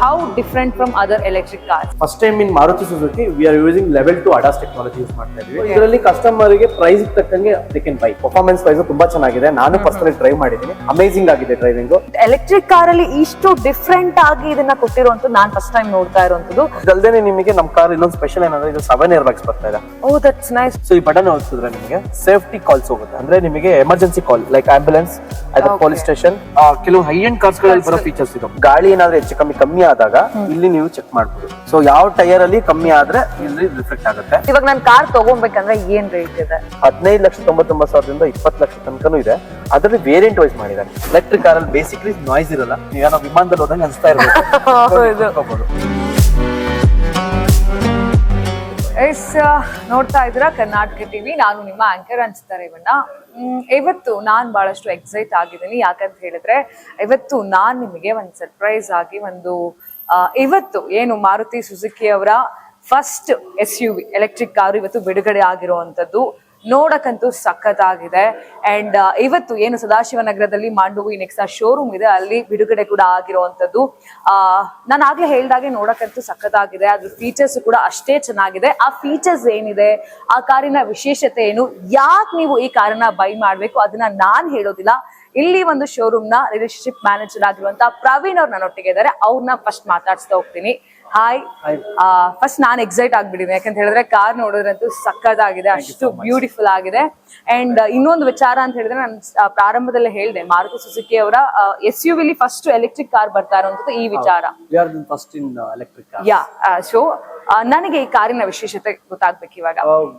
how different from other electric cars? First time in Maruti Suzuki we are using level 2 ADAS technology use ಮಾಡ್ತಾ ಇದೀವಿ. ಇದರಲ್ಲಿ customer ಗೆ price ತಕ್ಕಂಗೆ they can buy. Performance wise ತುಂಬಾ ಚೆನ್ನಾಗಿದೆ. ನಾನು ಪರ್ಸನಲಿ ಡ್ರೈವ್ ಮಾಡಿದ್ದೀನಿ, ಅಮೇಜಿಂಗ್ ಆಗಿದೆ ಡ್ರೈವಿಂಗ್. ಎಲೆಕ್ಟ್ರಿಕ್ ಕಾರ್ ಅಲ್ಲಿ ಇಷ್ಟು ಡಿಫ್ರೆಂಟ್ ಆಗಿ ಇದನ್ನ ಕೊಟ್ಟಿರುವಂತದ್ದು ನಾನು ಫಸ್ಟ್ ಟೈಮ್ ನೋಡ್ತಾ ಇರುವಂತದ್ದು. ಇದಲ್ದೇನೆ ನಿಮಗೆ ನಮ್ಮ ಕಾರ್ ಇನ್ನೊಂದು ಸ್ಪೆಷಲ್ ಏನಂದ್ರೆ ಇದು 7 ಏರ್ ಬ್ಯಾಗ್ಸ್ ಬರ್ತಾ ಇದೆ. Oh that's nice. ಸೊ ಈ ಬಟನ್ ಒತ್ತಿದ್ರೆ ನಿಮಗೆ ಸೇಫ್ಟಿ ಕಾಲ್ಸ್ ಹೋಗುತ್ತೆ. ಅಂದ್ರೆ ನಿಮಗೆ ಎಮರ್ಜೆನ್ಸಿ ಕಾಲ್ ಲೈಕ್ ಆಂಬ್ಯುಲೆನ್ಸ್ ಅಥವಾ ಪೊಲೀಸ್ ಸ್ಟೇಷನ್, ಕೆಲವು ಹೈ ಎಂಡ್ ಕಾರ್ಸ್ ಗಳಲ್ಲಿ ಬರೋ ಫೀಚರ್ಸ್ ಇದು. ಗಾಳಿ ಏನಾದ್ರೆ ಹೆಚ್ಚು ಕಮ್ಮಿ ಆದಾಗ ಇಲ್ಲಿ ನೀವು ಚೆಕ್ ಮಾಡಬಹುದು. ಸೊ ಯಾವ ಟೈರ್ ಅಲ್ಲಿ ಕಮ್ಮಿ ಆದ್ರೆ ಇಲ್ಲಿ ರಿಫ್ಲೆಕ್ಟ್ ಆಗುತ್ತೆ. ಇವಾಗ ನಾನು ಕಾರ್ ತಗೋಬೇಕಂದ್ರೆ ಏನ್ ರೇಟ್ ಇದೆ? 15,99,000 20 ಲಕ್ಷ ತನಕನೂ ಇದೆ. ಅದರಲ್ಲಿ ವೇರಿಯಂಟ್ ವೈಸ್ ಮಾಡಿದ್ದಾರೆ. ಎಲೆಕ್ಟ್ರಿಕ್ ಕಾರ್ ಅಲ್ಲಿ ಬೇಸಿಕ್ಲಿ ನಾಯ್ಸ್ ಇರಲ್ಲ. ಈಗ ನಾವು ವಿಮಾನದಲ್ಲಿ ಹೋದಂಗೆ ಅನಿಸ್ತಾ ಇರಬೇಕು. ನೋಡ್ತಾ ಇದ್ದೀರಾ ಕರ್ನಾಟಕ ಟಿವಿ. ನಾನು ನಿಮ್ಮ ಆಂಕರ್ ಅನ್ಸ್ತಾರೆ ಇವನ್ನ. ಇವತ್ತು ನಾನು ಬಹಳಷ್ಟು ಎಕ್ಸೈಟ್ ಆಗಿದ್ದೀನಿ. ಯಾಕಂತ ಹೇಳಿದ್ರೆ ಇವತ್ತು ನಾನು ನಿಮಗೆ ಒಂದು ಸರ್ಪ್ರೈಸ್ ಆಗಿ ಇವತ್ತು ಏನು ಮಾರುತಿ ಸುಜುಕಿ ಅವರ ಫಸ್ಟ್ SUV ಎಲೆಕ್ಟ್ರಿಕ್ ಕಾರು ಇವತ್ತು ಬಿಡುಗಡೆ ಆಗಿರುವಂತದ್ದು. ನೋಡಕ್ಕಂತೂ ಸಖತ್ತಾಗಿದೆ. ಅಂಡ್ ಇವತ್ತು ಏನು ಸದಾಶಿವನಗರದಲ್ಲಿ ಮಾಂಡವಿ ನೆಕ್ಸಾ ಶೋರೂಮ್ ಇದೆ, ಅಲ್ಲಿ ಬಿಡುಗಡೆ ಕೂಡ ಆಗಿರುವಂತದ್ದು. ನಾನು ಆಗ್ಲೇ ಹೇಳ್ದಾಗೆ ನೋಡಕ್ಕಂತೂ ಸಖತ್ತಾಗಿದೆ. ಅದ್ರ ಫೀಚರ್ಸ್ ಕೂಡ ಅಷ್ಟೇ ಚೆನ್ನಾಗಿದೆ. ಆ ಫೀಚರ್ಸ್ ಏನಿದೆ, ಆ ಕಾರಿನ ವಿಶೇಷತೆ ಏನು, ಯಾಕೆ ನೀವು ಈ ಕಾರನ್ನ ಬೈ ಮಾಡ್ಬೇಕು ಅದನ್ನ ನಾನ್ ಹೇಳೋದಿಲ್ಲ. ಇಲ್ಲಿ ಒಂದು ಶೋರೂಮ್ ನ ರಿಲೇಶನ್ಶಿಪ್ ಮ್ಯಾನೇಜರ್ ಆಗಿರುವಂತ ಪ್ರವೀಣ್ ಅವ್ರು ನನ್ನೊಟ್ಟಿಗೆ ಇದ್ದಾರೆ. ಅವ್ರನ್ನ ಫಸ್ಟ್ ಮಾತಾಡ್ಸ್ತಾ ಹೋಗ್ತೀನಿ. ಹಾಯ್. ಫಸ್ಟ್ ನಾನು ಎಕ್ಸೈಟ್ ಆಗ್ಬಿಟ್ಟಿದ್ದೀನಿ. ಯಾಕಂತ ಹೇಳಿದ್ರೆ ಕಾರ್ ನೋಡೋದ್ರಂತೂ ಸಕ್ಕತ್ತಾಗಿದೆ, ಅಷ್ಟು ಬ್ಯೂಟಿಫುಲ್ ಆಗಿದೆ. ಅಂಡ್ ಇನ್ನೊಂದು ವಿಚಾರ ಅಂತ ಹೇಳಿದ್ರೆ, ನಾನು ಪ್ರಾರಂಭದಲ್ಲೇ ಹೇಳಿದೆ, ಮಾರುತಿ ಸುಜುಕಿ ಅವರ SUV ಲಿ ಫಸ್ಟ್ ಎಲೆಕ್ಟ್ರಿಕ್ ಕಾರ್ ಬರ್ತಾ ಇರುವಂತದ್ದು ಈ ವಿಚಾರ. ಯಾ. ಸೊ ನನಗೆ ಈ ಕಾರಿನ ವಿಶೇಷತೆ ಗೊತ್ತಾಗ್ಬೇಕು ಇವಾಗ.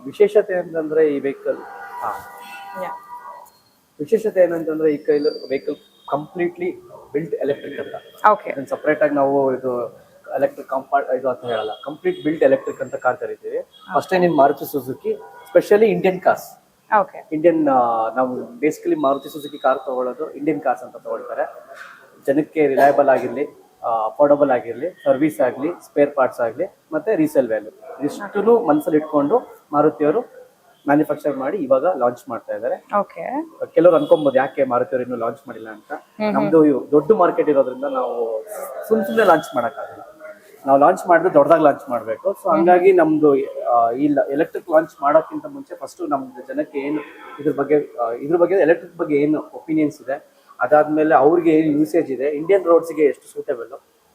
ವಿಶೇಷತೆ ಅಂತಂದ್ರೆ ಈ ವೆಹಿಕಲ್ ವಿಶೇಷತೆ ಏನಂತಂದ್ರೆ ಈ ವೆಹಿಕಲ್ ಕಂಪ್ಲೀಟ್ಲಿ ಬಿಲ್ಟ್ ಎಲೆಕ್ಟ್ರಿಕ್ ಅಂತ. ಓಕೆ. ಸಪರೇಟ್ ಆಗಿ ನಾವು ಇದು ಎಲೆಕ್ಟ್ರಿಕ್ ಇದು ಅಂತ ಹೇಳಲ್ಲ, ಕಂಪ್ಲೀಟ್ ಬಿಲ್ಟ್ ಎಲೆಕ್ಟ್ರಿಕ್ ಅಂತ ಕಾರ್ ಕರಿತೀವಿ. First time in Maruti Suzuki, specially Indian cars. Indian ನಾವು ಬೇಸಿಕಲಿ ಮಾರುತಿ ಸುಜುಕಿ ಕಾರ್ ತಗೊಳ್ಳೋದು ಇಂಡಿಯನ್ ಕಾರ್ಸ್ ಅಂತ ತಗೊಳ್ತಾರೆ. ಜನಕ್ಕೆ ರಿಲಯಬಲ್ ಆಗಿರ್ಲಿ, ಅಫೋರ್ಡಬಲ್ ಆಗಿರ್ಲಿ, ಸರ್ವಿಸ್ ಆಗಲಿ, ಸ್ಪೇರ್ ಪಾರ್ಟ್ಸ್ ಆಗಲಿ, ಮತ್ತೆ ರೀಸೇಲ್ ವ್ಯಾಲ್ಯೂ ಇಷ್ಟು ಮನಸ್ಸಲ್ಲಿ ಇಟ್ಕೊಂಡು ಮಾರುತಿಯವರು ಮ್ಯಾನುಫ್ಯಾಕ್ಚರ್ ಮಾಡಿ ಇವಾಗ ಲಾಂಚ್ ಮಾಡ್ತಾ ಇದ್ದಾರೆ. ಕೆಲವರು ಅನ್ಕೊಬಹುದು ಯಾಕೆ ಮಾರುತಿಯವರು ಇನ್ನೂ ಲಾಂಚ್ ಮಾಡಿಲ್ಲ ಅಂತ. ನಮ್ದು ದೊಡ್ಡ ಮಾರ್ಕೆಟ್ ಇರೋದ್ರಿಂದ ನಾವು ಸುಮ್ಮನೆ ಲಾಂಚ್ ಮಾಡಕ್ಕಾಗಲ್ಲ. ನಾವು ಲಾಂಚ್ ಮಾಡಿದ್ರೆ ದೊಡ್ಡದಾಗಿ ಲಾಂಚ್ ಮಾಡಬೇಕು. ಸೊ ಹಂಗಾಗಿ ನಮ್ದು ಇಲ್ಲ ಎಲೆಕ್ಟ್ರಿಕ್ ಲಾಂಚ್ ಮಾಡೋಕ್ಕಿಂತ ಮುಂಚೆ ಫಸ್ಟ್ ನಮ್ದು ಜನಕ್ಕೆ ಏನು ಇದ್ರ ಬಗ್ಗೆ ಎಲೆಕ್ಟ್ರಿಕ್ ಬಗ್ಗೆ ಏನು ಒಪಿನಿಯನ್ಸ್ ಇದೆ, ಅದಾದ್ಮೇಲೆ ಅವ್ರಿಗೆ ಏನು ಯೂಸೇಜ್ ಇದೆ, ಇಂಡಿಯನ್ ರೋಡ್ಸ್ಗೆ ಎಷ್ಟು ಸೂಟೇಬಲ್,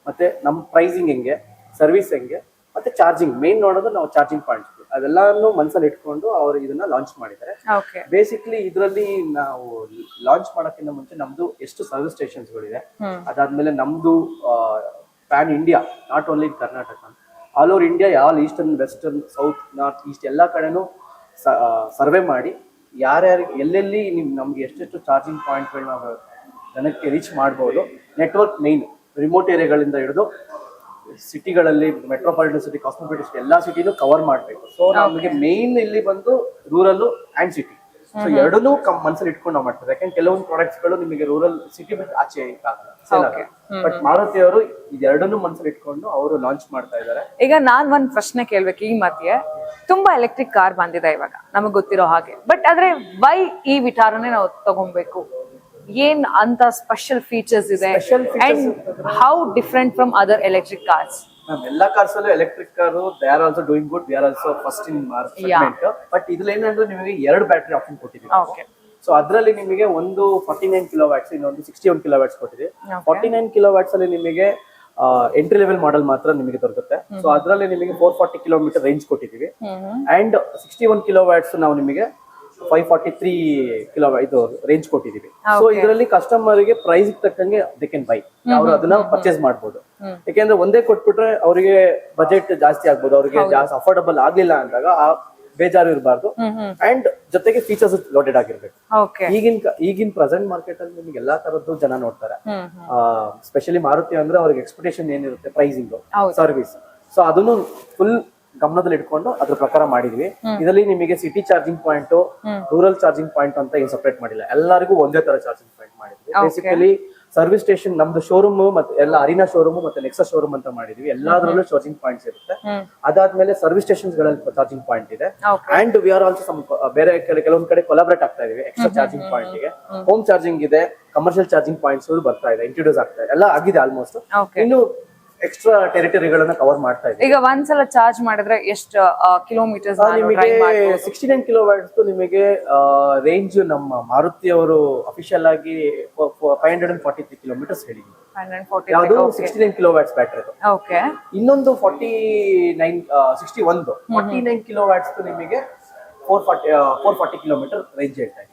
ಮತ್ತೆ ನಮ್ಮ ಪ್ರೈಸಿಂಗ್ ಹೆಂಗೆ, ಸರ್ವಿಸ್ ಹೆಂಗೆ, ಮತ್ತೆ ಚಾರ್ಜಿಂಗ್ ಮೇನ್ ನೋಡೋದು ನಾವು ಚಾರ್ಜಿಂಗ್ ಪಾಯಿಂಟ್ಸ್ ಅದೆಲ್ಲಾನು ಮನಸ್ಸಲ್ಲಿ ಇಟ್ಕೊಂಡು ಅವರು ಇದನ್ನ ಲಾಂಚ್ ಮಾಡಿದ್ದಾರೆ. ಬೇಸಿಕ್ಲಿ ಇದರಲ್ಲಿ ನಾವು ಲಾಂಚ್ ಮಾಡೋಕ್ಕಿಂತ ಮುಂಚೆ ನಮ್ದು ಎಷ್ಟು ಸರ್ವಿಸ್ ಸ್ಟೇಷನ್ಸ್ಗಳಿದೆ, ಅದಾದ್ಮೇಲೆ ನಮ್ದು PAN India, not only in Karnataka, all over India, all eastern, western, south, north, East ಎಲ್ಲ ಕಡೆನೂ ಸರ್ವೆ ಮಾಡಿ ಯಾರ್ಯಾರಿಗೆ ಎಲ್ಲೆಲ್ಲಿ ನಮ್ಗೆ ಎಷ್ಟೆಷ್ಟು ಚಾರ್ಜಿಂಗ್ ಪಾಯಿಂಟ್ಗಳನ್ನ ನಾವು ಜನಕ್ಕೆ ರೀಚ್ ಮಾಡ್ಬೋದು. ನೆಟ್ವರ್ಕ್ ಮೇನ್ ರಿಮೋಟ್ ಏರಿಯಾಗಳಿಂದ ಹಿಡಿದು ಸಿಟಿಗಳಲ್ಲಿ, ಮೆಟ್ರೋಪಾಲಿಟನ್ ಸಿಟಿ, ಕಾಸ್ಮೋಪಾಲಿಟನ್ ಸಿಟಿ, ಎಲ್ಲಾ ಸಿಟಿನೂ ಕವರ್ ಮಾಡಬೇಕು. ಸೊ ನಮಗೆ ಮೇನ್ ಇಲ್ಲಿ ಬಂದು ರೂರಲ್ ಅಂಡ್ ಸಿಟಿ, ಸೊ ಎರಡನ್ನೂ ಮನಸ್ಸಲ್ಲಿ ಇಟ್ಕೊಂಡು ನಾವು ಮಾಡ್ತಾರೆ. ಯಾಕಂದ್ರೆ ಕೆಲವೊಂದು ಪ್ರಾಡಕ್ಟ್ಸ್ ಗಳು ನಿಮಗೆ ರೂರಲ್ ಸಿಟಿ ಬಿಟ್ಟು ಆಚೆ ಆಗಲ್ಲ. ಬಟ್ ಮಾರುತಿ ಅವರು ಇದೆರಡನ್ನೂ ಮನಸ್ಸಲ್ಲಿ ಇಟ್ಕೊಂಡು ಅವರು ಲಾಂಚ್ ಮಾಡ್ತಾ ಇದ್ದಾರೆ. ಈಗ ನಾನ್ ಒಂದ್ ಪ್ರಶ್ನೆ ಕೇಳ್ಬೇಕು. ಈ ಮಧ್ಯೆ ತುಂಬಾ ಎಲೆಕ್ಟ್ರಿಕ್ ಕಾರ್ ಬಂದಿದೆ ಇವಾಗ ನಮಗ್ ಗೊತ್ತಿರೋ ಹಾಗೆ. ಬಟ್ ಆದ್ರೆ ವೈ ಈ ವಿಚಾರನೇ ನಾವು ತಗೊಬೇಕು? ಏನ್ ಅಂತ ಸ್ಪೆಷಲ್ ಫೀಚರ್ಸ್ ಇದೆ? And how different from other electric cars? ಎಲ್ಲಾ ಕಾರ್ಸ್ ಅಲ್ಲೂ electric car they are also doing good, we are also first in market. But ಇದ್ರಲ್ಲಿ ಏನಂದ್ರೆ ನಿಮಗೆ 2 ಬ್ಯಾಟರಿ ಆಪ್ಷನ್ ಕೊಟ್ಟಿದ್ದೀವಿ. ಸೊ ಅದರಲ್ಲಿ ನಿಮಗೆ ಒಂದು 49 ಕಿಲೋವ್ಯಾಟ್ಸ್, ಇನ್ನೊಂದು 61 ಕಿಲೋವ್ಯಾಟ್ಸ್ ಕೊಟ್ಟಿದೆ. 49 ಕಿಲೋವ್ಯಾಟ್ಸ್ ಅಲ್ಲಿ ನಿಮಗೆ ಎಂಟ್ರಿ ಲೆವೆಲ್ ಮಾಡೆಲ್ ಮಾತ್ರ ನಿಮಗೆ ದೊರಕುತ್ತೆ. ಸೊ ಅದರಲ್ಲಿ ನಿಮಗೆ 440 ಕಿಲೋಮೀಟರ್ ರೇಂಜ್ ಕೊಟ್ಟಿದ್ದೀವಿ. ಅಂಡ್ 61 ಕಿಲೋವ್ಯಾಟ್ಸ್ ನಾವು ನಿಮಗೆ 543 ಇದು ರೇಂಜ್ ಕೊಟ್ಟಿದೀವಿ. ಸೊ ಇದರಲ್ಲಿ ಕಸ್ಟಮರ್ ಗೆ ಪ್ರೈಸ್ ತಕ್ಕಂಗೆ ದೇ ಕ್ಯಾನ್ ಬೈ, ಅವರು ಅದನ್ನ ಪರ್ಚೇಸ್ ಮಾಡಬಹುದು. ಯಾಕೆಂದ್ರೆ ಒಂದೇ ಕೊಟ್ಬಿಟ್ರೆ ಅವರಿಗೆ ಬಜೆಟ್ ಜಾಸ್ತಿ ಆಗ್ಬೋದು, ಅವರಿಗೆ ಜಾಸ್ತಿ ಅಫೋರ್ಡಬಲ್ ಆಗ್ಲಿಲ್ಲ ಅಂದಾಗ ಆ ಬೇಜಾರು ಇರಬಾರ್ದು. ಅಂಡ್ ಜೊತೆಗೆ ಫೀಚರ್ಸ್ ಲೋಡೆಡ್ ಆಗಿರ್ಬೇಕು. ಈಗಿನ ಪ್ರೆಸೆಂಟ್ ಮಾರ್ಕೆಟ್ ಅಲ್ಲಿ ನಿಮ್ಗೆ ಎಲ್ಲಾ ತರದ್ದು ಜನ ನೋಡ್ತಾರೆ. ಸ್ಪೆಷಲಿ ಮಾರುತಿ ಅಂದ್ರೆ ಅವ್ರಿಗೆ ಎಕ್ಸ್ಪೆಕ್ಟೇಷನ್ ಏನಿರುತ್ತೆ, ಪ್ರೈಸಿಂಗ್, ಸರ್ವಿಸ್. ಸೊ ಅದನ್ನು ಫುಲ್ ಗಮನದಲ್ಲಿ ಇಟ್ಕೊಂಡು ಅದ್ರ ಪ್ರಕಾರ ಮಾಡಿದ್ವಿ. ಇದರಲ್ಲಿ ನಿಮಗೆ city charging point, rural charging point ಅಂತ ಏನು ಸಪರೇಟ್ ಮಾಡಿಲ್ಲ, ಎಲ್ಲರಿಗೂ ಒಂದೇ ತರ ಚಾರ್ಜಿಂಗ್ ಪಾಯಿಂಟ್ ಮಾಡಿದ್ವಿ. ಬೇಸಿಕಲಿ ಸರ್ವಿಸ್ ಸ್ಟೇಷನ್ ನಮ್ದು ಶೋರೂಮ್ ಮತ್ತೆ ಎಲ್ಲ ಅರಿನಾ ಶೋರೂಮ್ ಮತ್ತೆ ನೆಕ್ಸಾ ಶೋರೂಮ್ ಅಂತ ಮಾಡಿದ್ವಿ. ಎಲ್ಲಾದ್ರಲ್ಲೂ ಚಾರ್ಜಿಂಗ್ ಪಾಯಿಂಟ್ಸ್ ಇರುತ್ತೆ. ಅದಾದ್ಮೇಲೆ ಸರ್ವಿಸ್ ಸ್ಟೇಷನ್ಸ್ ಗಳಲ್ಲಿ ಚಾರ್ಜಿಂಗ್ ಪಾಯಿಂಟ್ ಇದೆ. ಅಂಡ್ ವಿ ಆರ್ ಆಲ್ಸೋ ಬೇರೆ ಕೆಲವೊಂದ್ ಕಡೆ ಕೊಲಾಬ್ರೇಟ್ ಆಗ್ತಾ ಇದೀವಿ ಎಕ್ಸ್ಟ್ರಾ ಚಾರ್ಜಿಂಗ್ ಪಾಯಿಂಟ್ ಗೆ. ಹೋಮ್ ಚಾರ್ಜಿಂಗ್ ಇದೆ, ಕಮರ್ಷಿಯಲ್ ಚಾರ್ಜಿಂಗ್ ಪಾಯಿಂಟ್ಸ್ ಬರ್ತಾ ಇದೆ, ಇಂಟ್ರೊಡ್ಯೂಸ್ ಆಗ್ತಾ ಇದೆ, ಎಲ್ಲ ಆಗಿದೆ ಆಲ್ಮೋಸ್ಟ್. ಇನ್ನು ಎಕ್ಸ್ಟ್ರಾ ಟೆರಿಟರಿಗಳನ್ನ ಕವರ್ ಮಾಡ್ತಾ ಇದೆ. ಈಗ ಒಂದ್ಸಲ ಚಾರ್ಜ್ ಮಾಡಿದ್ರೆ ಎಷ್ಟು ಕಿಲೋಮೀಟರ್ಸ್ ನಿಮಗೆ 69 ಕಿಲೋವ್ಯಾಟ್ಸ್ ನಿಮಗೆ ರೇಂಜ್ ನಮ್ಮ ಮಾರುತಿ ಅವರು ಅಫಿಷಿಯಲ್ ಆಗಿ 543 ಕಿಲೋಮೀಟರ್ಸ್ ಹೇಳಿದ್ರು. ಯಾವುದು 69 ಕಿಲೋವ್ಯಾಟ್ಸ್ ಬ್ಯಾಟರಿ. ಓಕೆ. ಇನ್ನೊಂದು 49 ಕಿಲೋವ್ಯಾಟ್ಸ್ ನಿಮಗೆ 440 ಕಿಲೋಮೀಟರ್ ರೇಂಜ್ ಹೇಳ್ತಾ ಇದೆ.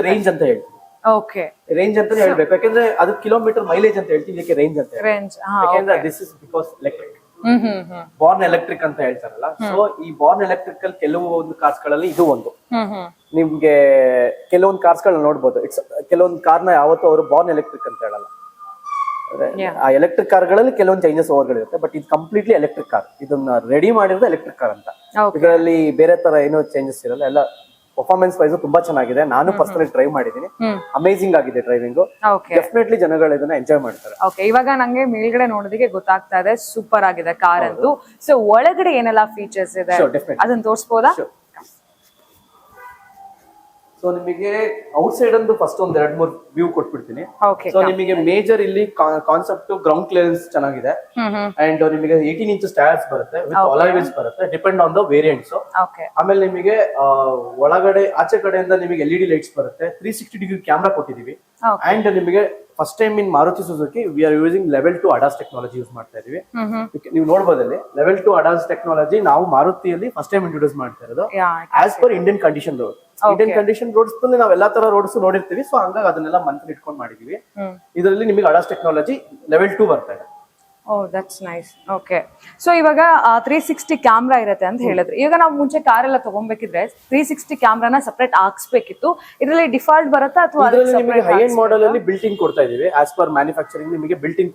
ರೇಂಜ್ ಅಂತ ಹೇಳ್ತೀವಿ. ಓಕೆ, ರೇಂಜ್ ಅಂತಾನೆ ಹೇಳ್ಬೇಕು, ಯಾಕಂದ್ರೆ ಅದು ಕಿಲೋಮೀಟರ್ ಮೈಲೇಜ್ ಅಂತ ಹೇಳ್ತೀವಿ, ಇದಕ್ಕೆ ರೇಂಜ್ ಅಂತ ಯಾಕಂದ್ರೆ this is because electric, Born electric ಅಂತ ಹೇಳ್ತಾರಲ್ಲ. ಸೊ ಈ ಬಾರ್ನ್ ಎಲೆಕ್ಟ್ರಿಕಲ್ ಕೆಲವೊಂದು ಕಾರ್ಸ್ ಗಳಲ್ಲಿ ಇದು ಒಂದು ನಿಮ್ಗೆ ಕೆಲವೊಂದು ಕಾರ್ಸ್ ಗಳನ್ನ ನೋಡ್ಬೋದು. ಕೆಲವೊಂದು ಕಾರ್ನ ಯಾವತ್ತೂ ಅವರು ಬಾರ್ನ್ ಎಲೆಕ್ಟ್ರಿಕ್ ಅಂತ ಹೇಳಲ್ಲ. ಆ ಎಲೆಕ್ಟ್ರಿಕ್ ಕಾರ್ಗಳಲ್ಲಿ ಕೆಲವೊಂದು ಚೇಂಜಸ್ ಓವರ್ಗಳಿರುತ್ತೆ, ಬಟ್ ಇದು ಕಂಪ್ಲೀಟ್ಲಿ ಎಲೆಕ್ಟ್ರಿಕ್ ಕಾರ್. ಇದನ್ನ ರೆಡಿ ಮಾಡಿರೋದು ಎಲೆಕ್ಟ್ರಿಕ್ ಕಾರ್ ಅಂತ. ಇದರಲ್ಲಿ ಬೇರೆ ತರ ಏನೋ ಚೇಂಜಸ್ ಇರಲ್ಲ. ಎಲ್ಲ ಪರ್ಫಾರ್ಮೆನ್ಸ್ ವೈಸ್ ತುಂಬಾ ಚೆನ್ನಾಗಿದೆ. ನಾನು ಪರ್ಸನಲಿ ಡ್ರೈವ್ ಮಾಡಿದೀನಿ, ಅಮೇಸಿಂಗ್ ಆಗಿದೆ ಡ್ರೈವಿಂಗ್. ಡೆಫಿನೆಟ್ಲಿ ಜನಗಳು ಇದನ್ನ ಎಂಜಾಯ್ ಮಾಡ್ತಾರೆ. ಓಕೆ, ಇವಾಗ ನಂಗೆ ಮೇಲ್ಗಡೆ ನೋಡೋದಕ್ಕೆ ಗೊತ್ತಾಗ್ತಾ ಇದೆ, ಸೂಪರ್ ಆಗಿದೆ ಕಾರ್ ಅಂತೂ. ಸೊ ಒಳಗಡೆ ಏನೆಲ್ಲ ಫೀಚರ್ಸ್ ಇದೆ ಅದನ್ನ ತೋರಿಸಬಹುದಾ? ಸೊ ನಿಮಗೆ ಔಟ್ ಸೈಡ್ ಒಂದು ಫಸ್ಟ್ ಒಂದ್ 2-3 ವ್ಯೂ ಕೊಟ್ಬಿಡ್ತೀನಿ. ಸೊ ನಿಮಗೆ ಮೇಜರ್ ಇಲ್ಲಿ ಕಾನ್ಸೆಪ್ಟ್ ಗ್ರೌಂಡ್ ಕ್ಲಿಯರೆನ್ಸ್ ಚೆನ್ನಾಗಿದೆ. ಅಂಡ್ ನಿಮಗೆ 18 ಇಂಚ್ ಟೈರ್ಸ್ ಬರುತ್ತೆ ವಿತ್ ಅಲಾಯ್ ವೀಲ್ಸ್ ಬರುತ್ತೆ, ಡಿಪೆಂಡ್ ಆನ್ ದ ವೇರಿಯಂಟ್ಸ್. ಆಮೇಲೆ ನಿಮಗೆ ಒಳಗಡೆ ಆಚೆ ಕಡೆಯಿಂದ ನಿಮಗೆ LED ಲೈಟ್ಸ್ ಬರುತ್ತೆ. 360 ಡಿಗ್ರಿ ಕ್ಯಾಮ್ರಾ ಕೊಟ್ಟಿದೀವಿ. ಅಂಡ್ ನಿಮಗೆ first time in Maruti Suzuki we are using level 2 ADAS technology use ಮಾಡ್ತಾ ಇದೀವಿ. ನೀವು ನೋಡಬಹುದಲ್ಲಿ ಲೆವೆಲ್ 2 ಅಡಾಸ್ ಟೆಕ್ನಾಲಜಿ ನಾವು ಮಾರುತಿಯಲ್ಲಿ ಫಸ್ಟ್ ಟೈಮ್ ಇಂಟ್ರೊಡ್ಯೂಸ್ ಮಾಡ್ತಾ ಇರೋದು as per Indian condition road. Indian condition roads ನಾವ್ ಎಲ್ಲಾ ತರ ರೋಡ್ಸ್ ನೋಡಿರ್ತೀವಿ. ಸೊ ಹಂಗಾಗಿ ಅದನ್ನೆಲ್ಲ ಮನ್ಸಲ್ಲಿ ಇಟ್ಕೊಂಡು ಮಾಡಿದೀವಿ. ಇದರಲ್ಲಿ ನಿಮಗೆ ಅಡಾಸ್ ಟೆಕ್ನಾಲಜಿ ಲೆವೆಲ್ 2 ಬರ್ತಾ ಇದೆ. ಓ, ದಟ್ಸ್ ನೈಸ್. ಓಕೆ, ಸೊ ಇವಾಗ 360 ಕ್ಯಾಮ್ರಾ ಇರುತ್ತೆ ಅಂತ ಹೇಳಿದ್ರೆ, ಈಗ ನಾವು ಮುಂಚೆ ಕಾರ್ ಎಲ್ಲ ತಗೊಬೇಕಿದ್ರೆ 360 ಕ್ಯಾಮ್ರಾನ ಸಪರೇಟ್ ಹಾಕ್ಸ್ಬೇಕಿತ್ತು. ಇದರಲ್ಲಿ ಡಿಫಾಲ್ಟ್ ಬರುತ್ತಾ ಅಥವಾ ನಿಮಗೆ ಹೈ ಎಂಡ್ ಮಾಡೆಲ್ ಅಲ್ಲಿ ಬಿಲ್ಟ್ ಇನ್ ಕೊಡ್ತಾ ಇದೀವಿ. ಆಸ್ ಪರ್ ಮ್ಯಾನುಫ್ಯಾಕ್ಚರಿಂಗ್ ನಿಮಗೆ built in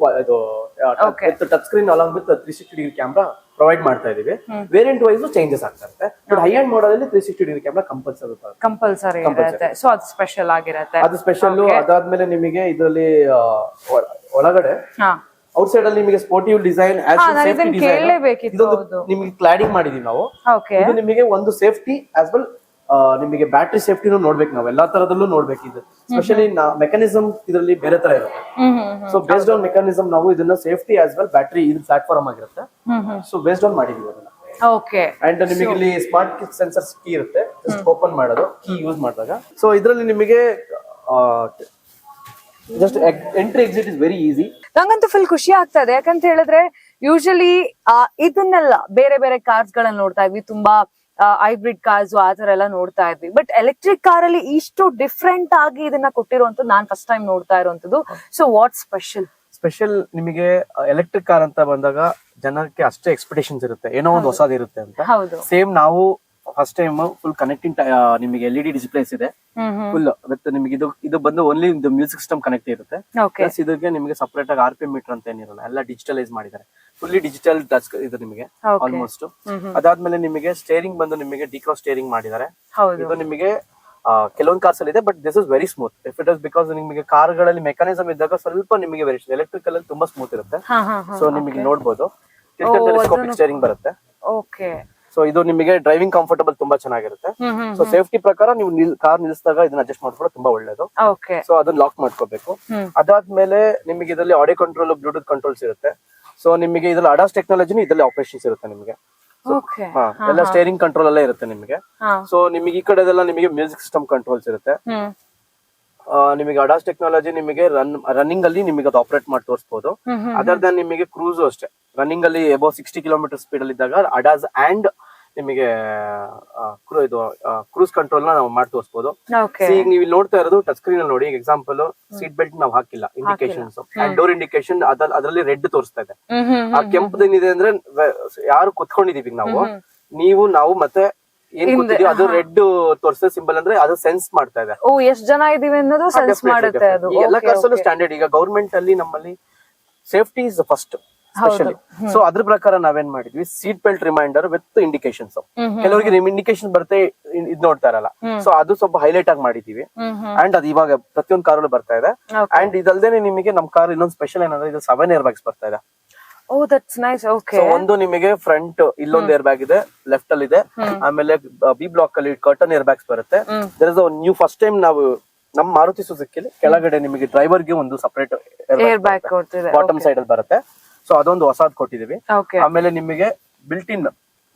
touch screen along with 360 degree camera provide ಮಾಡ್ತಾ ಇದೀವಿ. ವೇರಿಯಂಟ್ ವೈಸ್ ಚೇಂಜಸ್ ಆಗ್ತಾ ಇರುತ್ತೆ. ಬಟ್ ಹೈ ಎಂಡ್ ಮಾಡೆಲ್ ಅಲ್ಲಿ 360 ಡಿಗ್ರಿ ಕ್ಯಾಮ್ರಾ ಕಂಪಲ್ಸರಿ ಇರುತ್ತೆ. ಸೊ ಅದು ಸ್ಪೆಷಲ್ ಆಗಿರುತ್ತೆ. ಅದು ಸ್ಪೆಷಲ್. ಅದಾದ್ಮೇಲೆ ನಿಮಗೆ ಇದರಲ್ಲಿ ಒಳಗಡೆ ಔಟ್ ಸೈಡ್ ಅಲ್ಲಿ ನಿಮಗೆ ಸ್ಪೋರ್ಟಿವ್ ಡಿಸೈನ್ ನಿಮಗೆ ಕ್ಲಾಡಿಂಗ್ ಮಾಡಿದೀವಿ ನಾವು. ಇದು ನಿಮಗೆ ಒಂದು ಸೇಫ್ಟಿ ಆಸ್ ವೆಲ್ ನಿಮಗೆ ಬ್ಯಾಟ್ರಿ ಸೇಫ್ಟಿನೂ ನೋಡ್ಬೇಕು. ನಾವು ಎಲ್ಲಾ ತರದಲ್ಲೂ ನೋಡ್ಬೇಕು. ಇದು ಸ್ಪೆಷಲಿ ಮೆಕಾನಿಸಮ್ ಇದರಲ್ಲಿ ಬೇರೆ ತರ ಇರುತ್ತೆ. ಸೊ ಬೇಸ್ಡ್ ಆನ್ ಮೆಕಾನಿಸಮ್ ನಾವು ಇದನ್ನ ಸೇಫ್ಟಿ ಆಸ್ ವೆಲ್ ಬ್ಯಾಟ್ರಿ ಇದು ಪ್ಲಾಟ್ಫಾರ್ಮ್ ಆಗಿರುತ್ತೆ. ಸೊ ಬೇಸ್ಡ್ ಆನ್ ಮಾಡಿದೀವಿ ಅದನ್ನ. ಓಕೆ. ಅಂಡ್ ನಿಮಗೆ ಇಲ್ಲಿ ಸ್ಮಾರ್ಟ್ ಕಿಕ್ ಸೆನ್ಸರ್ಸ್ ಕೀ ಇರುತ್ತೆ, ಜಸ್ಟ್ ಓಪನ್ ಮಾಡೋದು ಕೀ ಯೂಸ್ ಮಾಡಿದಾಗ. ಸೊ ಇದರಲ್ಲಿ ನಿಮಗೆ just entry exit is very easy. ನಂಗಂತೂ ಫುಲ್ ಖುಷಿ ಆಗ್ತಾ ಇದೆ. ಯಾಕಂತ ಹೇಳಿದ್ರೆ ಯೂಶಲಿ ಇದನ್ನೆಲ್ಲ ಬೇರೆ ಬೇರೆ ಕಾರ್ಸ್ ಗಳನ್ನ ನೋಡ್ತಾ ಇದ್ವಿ, ತುಂಬಾ ಹೈಬ್ರಿಡ್ ಕಾರ್ಸ್ ಆ ತರ ಎಲ್ಲ ನೋಡ್ತಾ ಇದ್ವಿ. ಬಟ್ ಎಲೆಕ್ಟ್ರಿಕ್ ಕಾರ್ ಅಲ್ಲಿ ಇಷ್ಟು ಡಿಫ್ರೆಂಟ್ ಆಗಿ ಇದನ್ನ ಕೊಟ್ಟಿರುವಂತದ್ದು ನಾನ್ ಫಸ್ಟ್ ಟೈಮ್ ನೋಡ್ತಾ ಇರುವಂತದ್ದು. ಸೊ ವಾಟ್ ಸ್ಪೆಷಲ್ ನಿಮಗೆ ಎಲೆಕ್ಟ್ರಿಕ್ ಕಾರ್ ಅಂತ ಬಂದಾಗ ಜನಕ್ಕೆ ಅಷ್ಟೇ ಎಕ್ಸ್ಪೆಕ್ಟೇಷನ್ಸ್ ಇರುತ್ತೆ, ಏನೋ ಒಂದು ಹೊಸದ್ ಇರುತ್ತೆ ಅಂತ. ಸೇಮ್ ನಾವು ಫಸ್ಟ್ ಟೈಮ್ ಫುಲ್ ಕನೆಕ್ಟಿಂಗ್ ನಿಮಗೆ LED ಡಿಸ್ಪ್ಲೇಸ್ ಇದೆ ಫುಲ್ ವಿತ್ ನಿಮಗೆ ಇದು ಬಂದು ಓನ್ಲಿ ಮ್ಯೂಸಿಕ್ ಸಿಸ್ಟಮ್ ಕನೆಕ್ಟ್ ಇರುತ್ತೆ. ಪ್ಲಸ್ ಇದಕ್ಕೆ ನಿಮಗೆ ಸಪರೇಟ್ ಆಗಿ RPM ಮೀಟರ್ ಅಂತ ಏನಿರಲ್ಲ, ಎಲ್ಲ ಡಿಜಿಟಲೈಸ್ ಮಾಡಿದ್ದಾರೆ. ಫುಲ್ಲಿ ಡಿಜಿಟಲ್ ಟಚ್ ಇದು ನಿಮಗೆ ಆಲ್ಮೋಸ್ಟ್. ಅದಾದ್ಮೇಲೆ ನಿಮಗೆ ಸ್ಟೇರಿಂಗ್ ಬಂದು ನಿಮಗೆ ಡಿಕ್ರಾಸ್ ಸ್ಟೇರಿಂಗ್ ಮಾಡಿದ್ದಾರೆ. ಇದು ನಿಮಗೆ ಕೆಲವೊಂದು ಕಾರ್ಸ್ ಅಲ್ಲಿ ಇದೆ, but this is very smooth. If it is because ನಿಮಗೆ ಕಾರ್ಗಳಲ್ಲಿ ಮೆಕಾನಿಸಮ್ ಇದ್ದಾಗ ಸ್ವಲ್ಪ ನಿಮಗೆ ವೇರಿಯೇಷನ್, ಎಲೆಕ್ಟ್ರಿಕಲ್ ಅಲ್ಲಿ ತುಂಬಾ ಸ್ಮೂತ್ ಇರುತ್ತೆ. ಸೊ ನಿಮಗೆ ನೋಡಬಹುದು ಟೆಲಿಸ್ಕೋಪಿಕ್ ಸ್ಟೇರಿಂಗ್ ಬರುತ್ತೆ. ಓಕೆ. ಸೊ ಇದು ನಿಮಗೆ ಡ್ರೈವಿಂಗ್ ಕಂಫರ್ಟಬಲ್ ತುಂಬಾ ಚೆನ್ನಾಗಿರುತ್ತೆ. ಸೊ ಸೇಫ್ಟಿ ಪ್ರಕಾರ ನೀವು ಕಾರ್ ನಿಲ್ಲಿಸಿದಾಗ ಇದನ್ನ ಅಡ್ಜಸ್ಟ್ ಮಾಡ್ಕೊಳ್ಳೋದು ತುಂಬಾ ಒಳ್ಳೇದು. ಸೊ ಅದನ್ನ ಲಾಕ್ ಮಾಡ್ಕೋಬೇಕು. ಅದಾದ್ಮೇಲೆ ನಿಮಗೆ ಇದರಲ್ಲಿ ಆಡಿಯೋ ಕಂಟ್ರೋಲ್, ಬ್ಲೂಟೂತ್ ಕಂಟ್ರೋಲ್ಸ್ ಇರುತ್ತೆ. ಸೊ ನಿಮಗೆ ಇದ್ರಲ್ಲಿ ಅಡಾಸ್ ಟೆಕ್ನಾಲಜಿನ ಇದರಲ್ಲಿ ಆಪರೇಷನ್ಸ್ ಇರುತ್ತೆ ನಿಮಗೆ. ಎಲ್ಲ ಸ್ಟೇರಿಂಗ್ ಕಂಟ್ರೋಲ್ ಎಲ್ಲ ಇರುತ್ತೆ ನಿಮಗೆ. ಸೊ ನಿಮಗೆ ಈ ಕಡೆದೆಲ್ಲ ನಿಮಗೆ ಮ್ಯೂಸಿಕ್ ಸಿಸ್ಟಮ್ ಕಂಟ್ರೋಲ್ಸ್ ಇರುತ್ತೆ. ನಿಮಗೆ ಅಡಾಸ್ ಟೆಕ್ನಾಲಜಿ ನಿಮಗೆ ರನ್ನಿಂಗ್ ಅಲ್ಲಿ ನಿಮಗೆ ಅದು ಆಪರೇಟ್ ಮಾಡಿ ತೋರಿಸಬಹುದು. ಅದರ್ ದನ್ ನಿಮಗೆ ಕ್ರೂಸ್ ಅಷ್ಟೇ, ರನ್ನಿಂಗ್ ಅಲ್ಲಿ ಅಬೌವ್ 60 ಕಿಲೋಮೀಟರ್ ಸ್ಪೀಡ್ ಅಲ್ಲಿ ಇದ್ದಾಗ ಅಡಾಸ್ ಅಂಡ್ ನಿಮಗೆ ಇದು ಕ್ರೂಸ್ ಕಂಟ್ರೋಲ್ ನ ನಾವು ಮಾಡಿ ತೋರಿಸಬಹುದು. ಈಗ ನೀವು ಇಲ್ಲಿ ನೋಡ್ತಾ ಇರೋದು ಟಚ್ ಸ್ಕ್ರೀನ್ ಅಲ್ಲಿ ನೋಡಿ. ಎಕ್ಸಾಂಪಲ್ ಸೀಟ್ ಬೆಲ್ಟ್ ನಾವು ಹಾಕಿಲ್ಲ, ಇಂಡಿಕೇಶನ್ಸ್ ಅಂಡ್ ಡೋರ್ ಇಂಡಿಕೇಶನ್ ಅದರಲ್ಲಿ ರೆಡ್ ತೋರಿಸ್ತಾ ಇದೆ. ಆ ಕೆಂಪದೇನಿದೆ ಅಂದ್ರೆ ಯಾರು ಕುತ್ಕೊಂಡಿದೀವಿ ನಾವು ಮತ್ತೆ ಏನ್ ಕೂತಿದೀವಿ ಅದು ರೆಡ್ ತೋರಿಸೋ ಸಿಂಬಲ್ ಅಂದ್ರೆ ಅದು ಸೆನ್ಸ್ ಮಾಡ್ತಾ ಇದೆ. ಎಷ್ಟು ಜನ ಇದೀವಿ ಅನ್ನೋದು ಸೆನ್ಸ್ ಮಾಡುತ್ತೆ ಅದು. ಎಲ್ಲ ಕಾರ್ಸಲ್ಲೂ ಸ್ಟ್ಯಾಂಡರ್ಡ್. ಈಗ ಗವರ್ಮೆಂಟ್ ಅಲ್ಲಿ ನಮ್ಮಲ್ಲಿ safety is first specially. So ಅದ್ರ ಪ್ರಕಾರ ನಾವೇನ್ ಮಾಡಿದ್ವಿ, seat belt reminder with indications. ಕೆಲವರಿಗೆ ಇಂಡಿಕೇಶನ್ ಬರುತ್ತೆ, ಇದ್ ನೋಡ್ತಾ ಇರಲ್ಲ. ಸೊ ಅದು ಸ್ವಲ್ಪ ಹೈಲೈಟ್ ಆಗಿ ಮಾಡಿದೀವಿ. ಅಂಡ್ ಅದು ಇವಾಗ ಪ್ರತಿಯೊಂದು ಕಾರಲ್ಲೂ ಬರ್ತಾ ಇದೆ. ಅಂಡ್ ಇದಲ್ದೇನೆ ನಿಮಗೆ ನಮ್ ಕಾರ್ ಇನ್ನೊಂದು ಸ್ಪೆಷಲ್ ಏನಂದ್ರೆ ಇದು 7 ಏರ್ ಬ್ಯಾಗ್ಸ್ ಬರ್ತಾ ಇದೆ. Oh, that's nice. Okay. So ಒಂದು ನಿಮಗೆ ಫ್ರಂಟ್ ಇಲ್ಲೊಂದು ಏರ್ ಬ್ಯಾಗ್ ಇದೆ, ಲೆಫ್ಟ್ ಅಲ್ಲಿ ಇದೆ. ಆಮೇಲೆ ಬಿ ಬ್ಲಾಕ್ ಅಲ್ಲಿ ಕರ್ಟನ್ ಏರ್ ಬ್ಯಾಗ್ಸ್ ಬರುತ್ತೆ. There is a new first time ನಾವು ನಮ್ಮ ಮಾರುತಿ ಸುಜುಕಿಲಿ ಕೆಳಗಡೆ ನಿಮಗೆ ಡ್ರೈವರ್ ಗೆ ಒಂದು ಸಪರೇಟ್ ಏರ್ ಬ್ಯಾಗ್ ಕೊಡ್ತಿದೆ, ಬಾಟಮ್ ಸೈಡ್ ಅಲ್ಲಿ ಬರುತ್ತೆ. ಸೊ ಅದೊಂದು ಹೊಸದ್ ಕೊಟ್ಟಿದೀವಿ. ಓಕೆ. ಆಮೇಲೆ ನಿಮಗೆ built in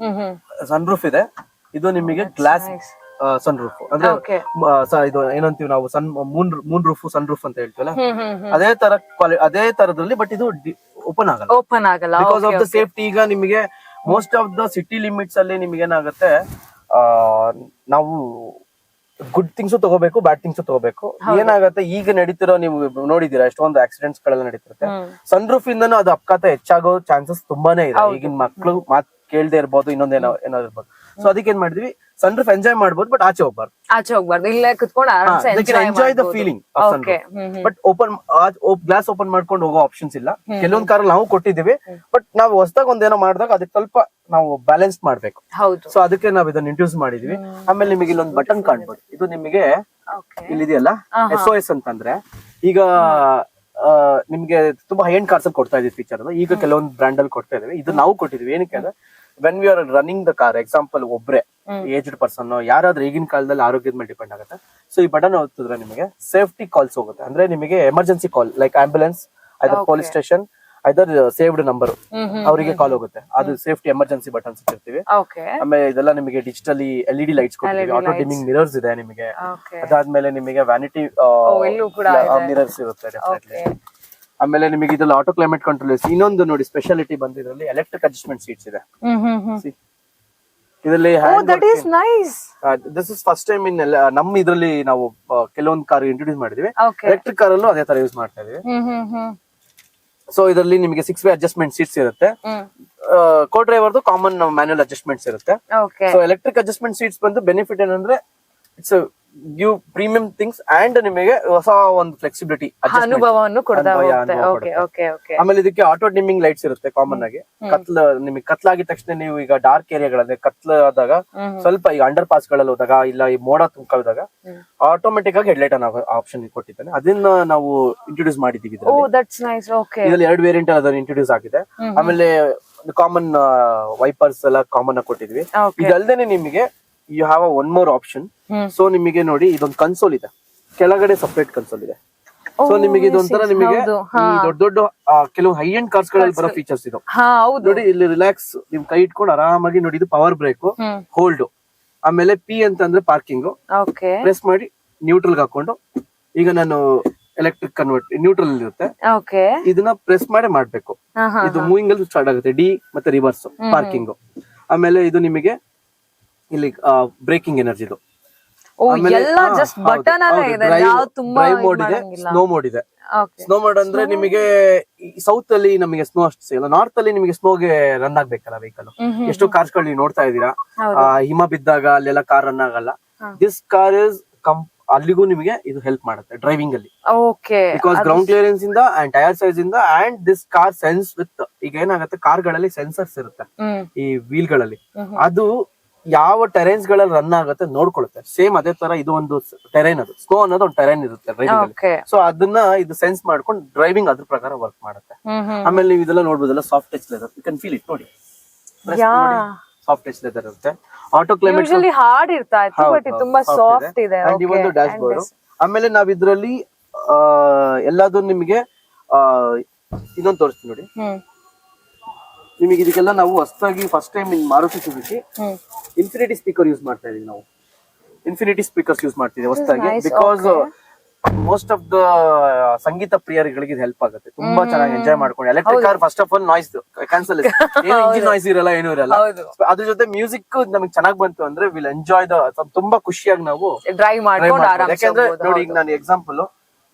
hmm sun roof ಇದೆ. ಇದು ನಿಮಗೆ ಗ್ಲಾಸ್ ಸನ್ ರೂಫ್ ಅಂದ್ರೆ ಇದು ಏನಂತೀವಿ ನಾವು ಮೂನ್ ರೂಫ್ ಸನ್ ರೂಫ್ ಅಂತ ಹೇಳ್ತೀವಲ್ಲ, ಅದೇ ತರದಲ್ಲಿ, ಬಟ್ ಇದು ಓಪನ್ ಆಗಲ್ಲ ಬಿಕಾಸ್ ಆಫ್ ದ ಸೇಫ್ಟಿ. ಈಗ ನಿಮಗೆ most of the city limits ಅಲ್ಲಿ ನಿಮ್ಗೆ ಏನಾಗುತ್ತೆ, ನಾವು ಗುಡ್ ಥಿಂಗ್ಸ್ ತಗೋಬೇಕು, ಬ್ಯಾಡ್ ಥಿಂಗ್ಸ್ ತಗೋಬೇಕು. ಏನಾಗತ್ತೆ ಈಗ ನಡೀತಿರೋ, ನೀವು ನೋಡಿದೀರಾ ಎಷ್ಟೊಂದು ಆಕ್ಸಿಡೆಂಟ್ಸ್ ಗಳೆಲ್ಲ ನಡೀತಿರುತ್ತೆ. ಸನ್ ರೂಫ್ ಇಂದನೂ ಅದು ಅಪಘಾತ ಹೆಚ್ಚಾಗೋ ಚಾನ್ಸಸ್ ತುಂಬಾನೇ ಇದೆ. ಈಗಿನ ಮಕ್ಳು ಮಾತ್ ಕೇಳ್ದೆ ಇರ್ಬೋದು, ಇನ್ನೊಂದೇನೋ ಏನಾದ್ರು ಇರ್ಬೋದು. ಸೊ ಅದಕ್ಕೆ ಏನ್ ಮಾಡಿದ್ವಿ, ಸನ್ ರೂಫ್ ಎಂಜಾಯ್ ಮಾಡ್ಬೋದು, ಬಟ್ ಆಚೆ ಹೋಗ್ಬಾರ್ದು, ಇಲ್ಲೇ ಕುತ್ಕೊಂಡು enjoy the feeling of sunroof. But glass open ಮಾಡ್ಕೊಂಡು ಹೋಗೋ ಆಪ್ಷನ್ಸ್ ಇಲ್ಲ. ಕೆಲವೊಂದ್ ಕಾರಲ್ಲಿ ನಾವು ಕೊಟ್ಟಿದ್ದೀವಿ, ಬಟ್ ನಾವು ಹೊಸದಾಗ ಒಂದೇನೋ ಮಾಡಿದಾಗ ಅದಕ್ಕೆ ಸ್ವಲ್ಪ ನಾವು ಬ್ಯಾಲೆನ್ಸ್ ಮಾಡ್ಬೇಕು. ಸೊ ಅದಕ್ಕೆ ನಾವು ಇದನ್ನ ಇಂಟ್ರೊಡ್ಯೂಸ್ ಮಾಡಿದೀವಿ. ಆಮೇಲೆ ನಿಮಗೆ ಇಲ್ಲೊಂದು ಬಟನ್ ಕಾಣ್ಬೋದು, ಇದು ನಿಮಗೆ ಇಲ್ಲಿದೆಯಲ್ಲ SOS ಅಂತಂದ್ರೆ, ಈಗ ನಿಮ್ಗೆ ತುಂಬಾ ಹೈ ಎಂಡ್ ಕಾರ್ಸ್ ಅಲ್ಲಿ ಕೊಡ್ತಾ ಇದೀವಿ ಫೀಚರ್. ಈಗ ಕೆಲವೊಂದು ಬ್ರ್ಯಾಂಡ್ ಅಲ್ಲಿ ಕೊಡ್ತಾ ಇದೀವಿ. ಇದು ನಾವು ಕೊಟ್ಟಿದ್ವಿ ಏನಕ್ಕೆ ಅಂದ್ರೆ, when we are running the car, example ಒಬ್ರೆ ಏಜ್ಡ್ ಪರ್ಸನ್ ಯಾರಾದ್ರೂ ಈಗಿನ ಕಾಲದಲ್ಲಿ ಆರೋಗ್ಯದ ಮೇಲೆ ಡಿಪೆಂಡ್ ಆಗುತ್ತೆ. ಸೊ ಈ ಬಟನ್ ಒತ್ತಿದ್ರೆ ನಿಮಗೆ ಸೇಫ್ಟಿ ಕಾಲ್ಸ್ ಹೋಗುತ್ತೆ. ಅಂದ್ರೆ ನಿಮಗೆ ಎಮರ್ಜೆನ್ಸಿ ಕಾಲ್ ಲೈಕ್ ಆಂಬ್ಯುಲೆನ್ಸ್, ಐದರ್ ಪೊಲೀಸ್ ಸ್ಟೇಷನ್, ಐದರ್ ಸೇವ್ಡ್ ನಂಬರ್ ಅವರಿಗೆ ಕಾಲ್ ಹೋಗುತ್ತೆ. ಅದು ಸೇಫ್ಟಿ ಎಮರ್ಜೆನ್ಸಿ ಬಟನ್ಸ್ ಇಟ್ಟಿರ್ತೀವಿ. ಆಮೇಲೆ ಇದೆಲ್ಲ ನಿಮಗೆ ಡಿಜಿಟಲಿ LED ಲೈಟ್ಸ್ ಕೊಡ್ತೀವಿ. ಆಟೋ ಡಿಮ್ಮಿಂಗ್ ಮಿರರ್ಸ್ ಇದೆ ನಿಮಗೆ. ಅದಾದ್ಮೇಲೆ ನಿಮಗೆ ವ್ಯಾನಿಟಿ ಮಿರರ್ಸ್ ಇರುತ್ತೆ ಡೆಫಿನೆಟ್ಲಿ. ಆಮೇಲೆ ನಿಮಗೆ ಇದ್ರಲ್ಲಿ ಆಟೋ ಕ್ಲೈಮೇಟ್ ಕಂಟ್ರೋಲ್. ಇನ್ನೊಂದು ನೋಡಿ ಸ್ಪೆಷಾಲಿಟಿ ಬಂದಿದ್ರಲ್ಲಿ ಎಲೆಕ್ಟ್ರಿಕ್ ಅಡ್ಜಸ್ಟ್ಮೆಂಟ್ ಸೀಟ್ಸ್ ಇದೆ. ಇದರಲ್ಲಿ ದಿಸ್ ಇಸ್ ಫಸ್ಟ್ ಟೈಮ್ ಇನ್ ನಮ್ಮ ಇದರಲ್ಲಿ ನಾವು ಕೆಲವೊಂದು ಕಾರ್ ಇಂಟ್ರೊಡ್ಯೂಸ್ ಮಾಡಿದೀವಿ. ಎಲೆಕ್ಟ್ರಿಕ್ ಕಾರ್ ಅಲ್ಲೂ ಅದೇ ತರ ಯೂಸ್ ಮಾಡ್ತಾ ಇದೀವಿ. ಸೊ ಇದರಲ್ಲಿ ನಿಮಗೆ 6 ವೇ ಅಡ್ಜಸ್ಟ್ಮೆಂಟ್ ಸೀಟ್ಸ್ ಇರುತ್ತೆ. ಕೋ ಡ್ರೈವರ್ದು ಕಾಮನ್ ಮ್ಯಾನ್ಯುಯಲ್ ಅಡ್ಜಸ್ಟ್ಮೆಂಟ್ಸ್ ಇರುತ್ತೆ. ಸೊ ಎಲೆಕ್ಟ್ರಿಕ್ ಅಡ್ಜಸ್ಟ್ಮೆಂಟ್ ಸೀಟ್ಸ್ ಬಂದು ಬೆನಿಫಿಟ್ ಏನಂದ್ರೆ, it's give premium things and ನಿಮಗೆ ಹೊಸ ಒಂದು ಫ್ಲೆಕ್ಸಿಬಿಲಿಟಿ ಅನುಭವವನ್ನು ಆಮೇಲೆ ಇದಕ್ಕೆ ಆಟೋ ಡಿಮ್ಮಿಂಗ್ ಲೈಟ್ಸ್ ಇರುತ್ತೆ ಕಾಮನ್ ಆಗಿ. ನಿಮಗೆ ಕತ್ಲಾಗಿದ ತಕ್ಷಣ ನೀವು ಈಗ ಡಾರ್ಕ್ ಏರಿಯಾಗಳಲ್ಲಿ ಕತ್ಲಾದಾಗ ಸ್ವಲ್ಪ ಈಗ ಅಂಡರ್ ಪಾಸ್ ಗಳಲ್ಲಿ ಹೋದಾಗ ಇಲ್ಲ ಈ ಮೋಡ ತುಂಬಿದಾಗ ಆಟೋಮೆಟಿಕ್ ಆಗಿ ಹೆಡ್ಲೈಟ್ ಅನ್ನೋ ಆಪ್ಷನ್ ಕೊಟ್ಟಿದ್ದಾನೆ. ಅದನ್ನ ನಾವು ಇಂಟ್ರೊಡ್ಯೂಸ್ ಮಾಡಿದೀವಿ. ಇದರಲ್ಲಿ 2 ವೇರಿಯಂಟ್ ಅದನ್ನ ಇಂಟ್ರೊಡ್ಯೂಸ್ ಆಗಿದೆ. ಆಮೇಲೆ ಕಾಮನ್ ವೈಪರ್ಸ್ ಎಲ್ಲ ಕಾಮನ್ ಆಗಿ ಕೊಟ್ಟಿದ್ವಿ. ಇದಲ್ದೇನೆ ನಿಮಗೆ you have one more option. So ನಿಮಗೆ ನೋಡಿ ಇದೊಂದು ಕನ್ಸೋಲ್ ಇದೆ, ಕೆಳಗಡೆ ಸಪರೇಟ್ ಕನ್ಸೋಲ್ ಇದೆ. ಸೊ ನಿಮಗೆ ಇದೊಂಥರ ನಿಮಗೆ ದೊಡ್ಡ ದೊಡ್ಡ ಕೆಲವು ಹೈ ಎಂಡ್ ಕಾರ್ಸ್ ಗಳಲ್ಲಿ ಬರೋ ಫೀಚರ್ಸ್ ಇದು. ನೋಡಿ ಇಲ್ಲಿ ರಿಲ್ಯಾಕ್ಸ್, ನಿಮ್ ಕೈ ಇಟ್ಕೊಂಡು ಆರಾಮಾಗಿ ನೋಡಿ. ಇದು ಪವರ್ ಬ್ರೇಕ್, ಹೋಲ್ಡ್, ಆಮೇಲೆ P ಅಂತಂದ್ರೆ ಪಾರ್ಕಿಂಗ್. ಪ್ರೆಸ್ ಮಾಡಿ ನ್ಯೂಟ್ರಲ್ ಹಾಕೊಂಡು, ಈಗ ನಾನು ಎಲೆಕ್ಟ್ರಿಕ್ ಕನ್ವರ್ಟ್ ನ್ಯೂಟ್ರಲ್ ಇರುತ್ತೆ, ಇದನ್ನ ಪ್ರೆಸ್ ಮಾಡಿ ಮಾಡ್ಬೇಕು. ಇದು ಮೂವಿಂಗ್ ಅಲ್ಲಿ ಸ್ಟಾರ್ಟ್ ಆಗುತ್ತೆ, D ಮತ್ತೆ ರಿವರ್ಸ್ ಪಾರ್ಕಿಂಗ್. ಆಮೇಲೆ ಇದು ನಿಮಗೆ ಇಲ್ಲಿ ಬ್ರೇಕಿಂಗ್ ಎನರ್ಜಿ ಇದು. ಡ್ರೈವ್ ಮೋಡ್ ಇದೆ, ಸ್ನೋ ಮೋಡ್ ಇದೆ. ಸ್ನೋ ಮೋಡ್ ಅಂದ್ರೆ ನಿಮಗೆ ಸೌತ್ ಅಲ್ಲಿ ನಮಗೆ ಸ್ನೋ ಅಷ್ಟು ಸಿಗಲ್ಲ, ನಾರ್ತ್ ಅಲ್ಲಿ ನಿಮಗೆ ಸ್ನೋಗೆ ರನ್ ಆಗ್ಬೇಕಲ್ಲ ವೆಹಿಕಲ್. ಎಷ್ಟೋ ಕಾರ್ಸ್ ಗಳು ನೀವು ನೋಡ್ತಾ ಇದೀರಾ, ಹಿಮ ಬಿದ್ದಾಗ ಅಲ್ಲೆಲ್ಲ ಕಾರ್ ರನ್ ಆಗಲ್ಲ. ದಿಸ್ ಕಾರ್ ಇಸ್ ಅಲ್ಲಿಗೂ ನಿಮಗೆ ಇದು ಹೆಲ್ಪ್ ಮಾಡುತ್ತೆ ಡ್ರೈವಿಂಗ್ ಅಲ್ಲಿ. ಬಿಕಾಸ್ ಗ್ರೌಂಡ್ ಕ್ಲಿಯರೆನ್ಸ್ ಇಂದ ಅಂಡ್ ಟೈರ್ ಸೈಜ್ ಇಂದ and this car sense with, ಈಗ ಏನಾಗುತ್ತೆ ಕಾರ್ ಗಳಲ್ಲಿ ಸೆನ್ಸರ್ಸ್ ಇರುತ್ತೆ ಈ ವೀಲ್ ಗಳಲ್ಲಿ, ಅದು ಯಾವ ಟೆರೈನ್ಸ್ ಗಳಲ್ಲಿ ರನ್ ಆಗುತ್ತೆ ನೋಡ್ಕೊಳ್ಳುತ್ತೆ. ಸೇಮ್ ಅದೇ ತರ ಇದು ಒಂದು ಟೆರೈನ್, ಅದು ಸ್ನೋ ಅನ್ನೋದು ಒಂದು ಟೆರೈನ್ ಇರುತ್ತೆ ಡ್ರೈವಿಂಗ್ ಅಲ್ಲಿ. ಸೊ ಅದನ್ನ ಇದು ಸೆನ್ಸ್ ಮಾಡ್ಕೊಂಡು ಡ್ರೈವಿಂಗ್ ಅದ್ರ ಪ್ರಕಾರ ವರ್ಕ್ ಮಾಡುತ್ತೆ. ಆಮೇಲೆ ನೀವು ಇದೆಲ್ಲ ನೋಡ್ಬೋದಲ್ಲ, soft touch leather, you can feel it. ನೋಡಿ ಸಾಫ್ಟ್ ಟಚ್ ಲೆದರ್ ಇರುತ್ತೆ. ಆಟೋ ಕ್ಲೈಮೇಟ್ ಹಾರ್ಡ್ ಇರ್ತಾ ಇತ್ತು, ಬಟ್ ಇದು ತುಂಬಾ ಸಾಫ್ಟ್ ಇದೆ. ಅಂಡ್ ಇವೊಂದು ಡ್ಯಾಶ್ ಬೋರ್ಡ್. ಆಮೇಲೆ ನಾವ್ ಇದ್ರಲ್ಲಿ ಎಲ್ಲಾದ್ರೂ ನಿಮಗೆ ಇನ್ನೊಂದು ತೋರಿಸ್ತೀನಿ ನೋಡಿ. ನಿಮಗೆ ಇದಕ್ಕೆಲ್ಲ ನಾವು ಹೊಸದಾಗಿ first time in Maruti Suzuki infinity speaker use ಮಾಡ್ತಾ ಇದೀವಿ. ನಾವು ಇನ್ಫಿನಿಟಿ ಸ್ಪೀಕರ್ಸ್ ಯೂಸ್ ಮಾಡ್ತಿದ್ದೀವಿ ಹೊಸದಾಗಿ. ಬಿಕಾಸ್ ಮೋಸ್ಟ್ ಆಫ್ ದ ಸಂಗೀತ ಪ್ರಿಯರಿಗೆ ಇದು ಹೆಲ್ಪ್ ಆಗುತ್ತೆ. ತುಂಬಾ ಚೆನ್ನಾಗಿ ಎಂಜಾಯ್ ಮಾಡ್ಕೊಂಡು. Electric car first of all noise cancel, engine noise ಇರಲ್ಲ, ಏನೂ ಇರಲ್ಲ. ಅದ್ರ ಜೊತೆ ಮ್ಯೂಸಿಕ್ ನಮಗೆ ಚೆನ್ನಾಗಿ ಬಂತು ಅಂದ್ರೆ ವಿಲ್ ಎಂಜಾಯ್ ದ, ತುಂಬಾ ಖುಷಿಯಾಗಿ ನಾವು ಡ್ರೈವ್ ಮಾಡ್ಬೋದು. ಯಾಕಂದ್ರೆ ನೋಡಿ, ಈಗ ನಾನು ಎಕ್ಸಾಂಪಲ್,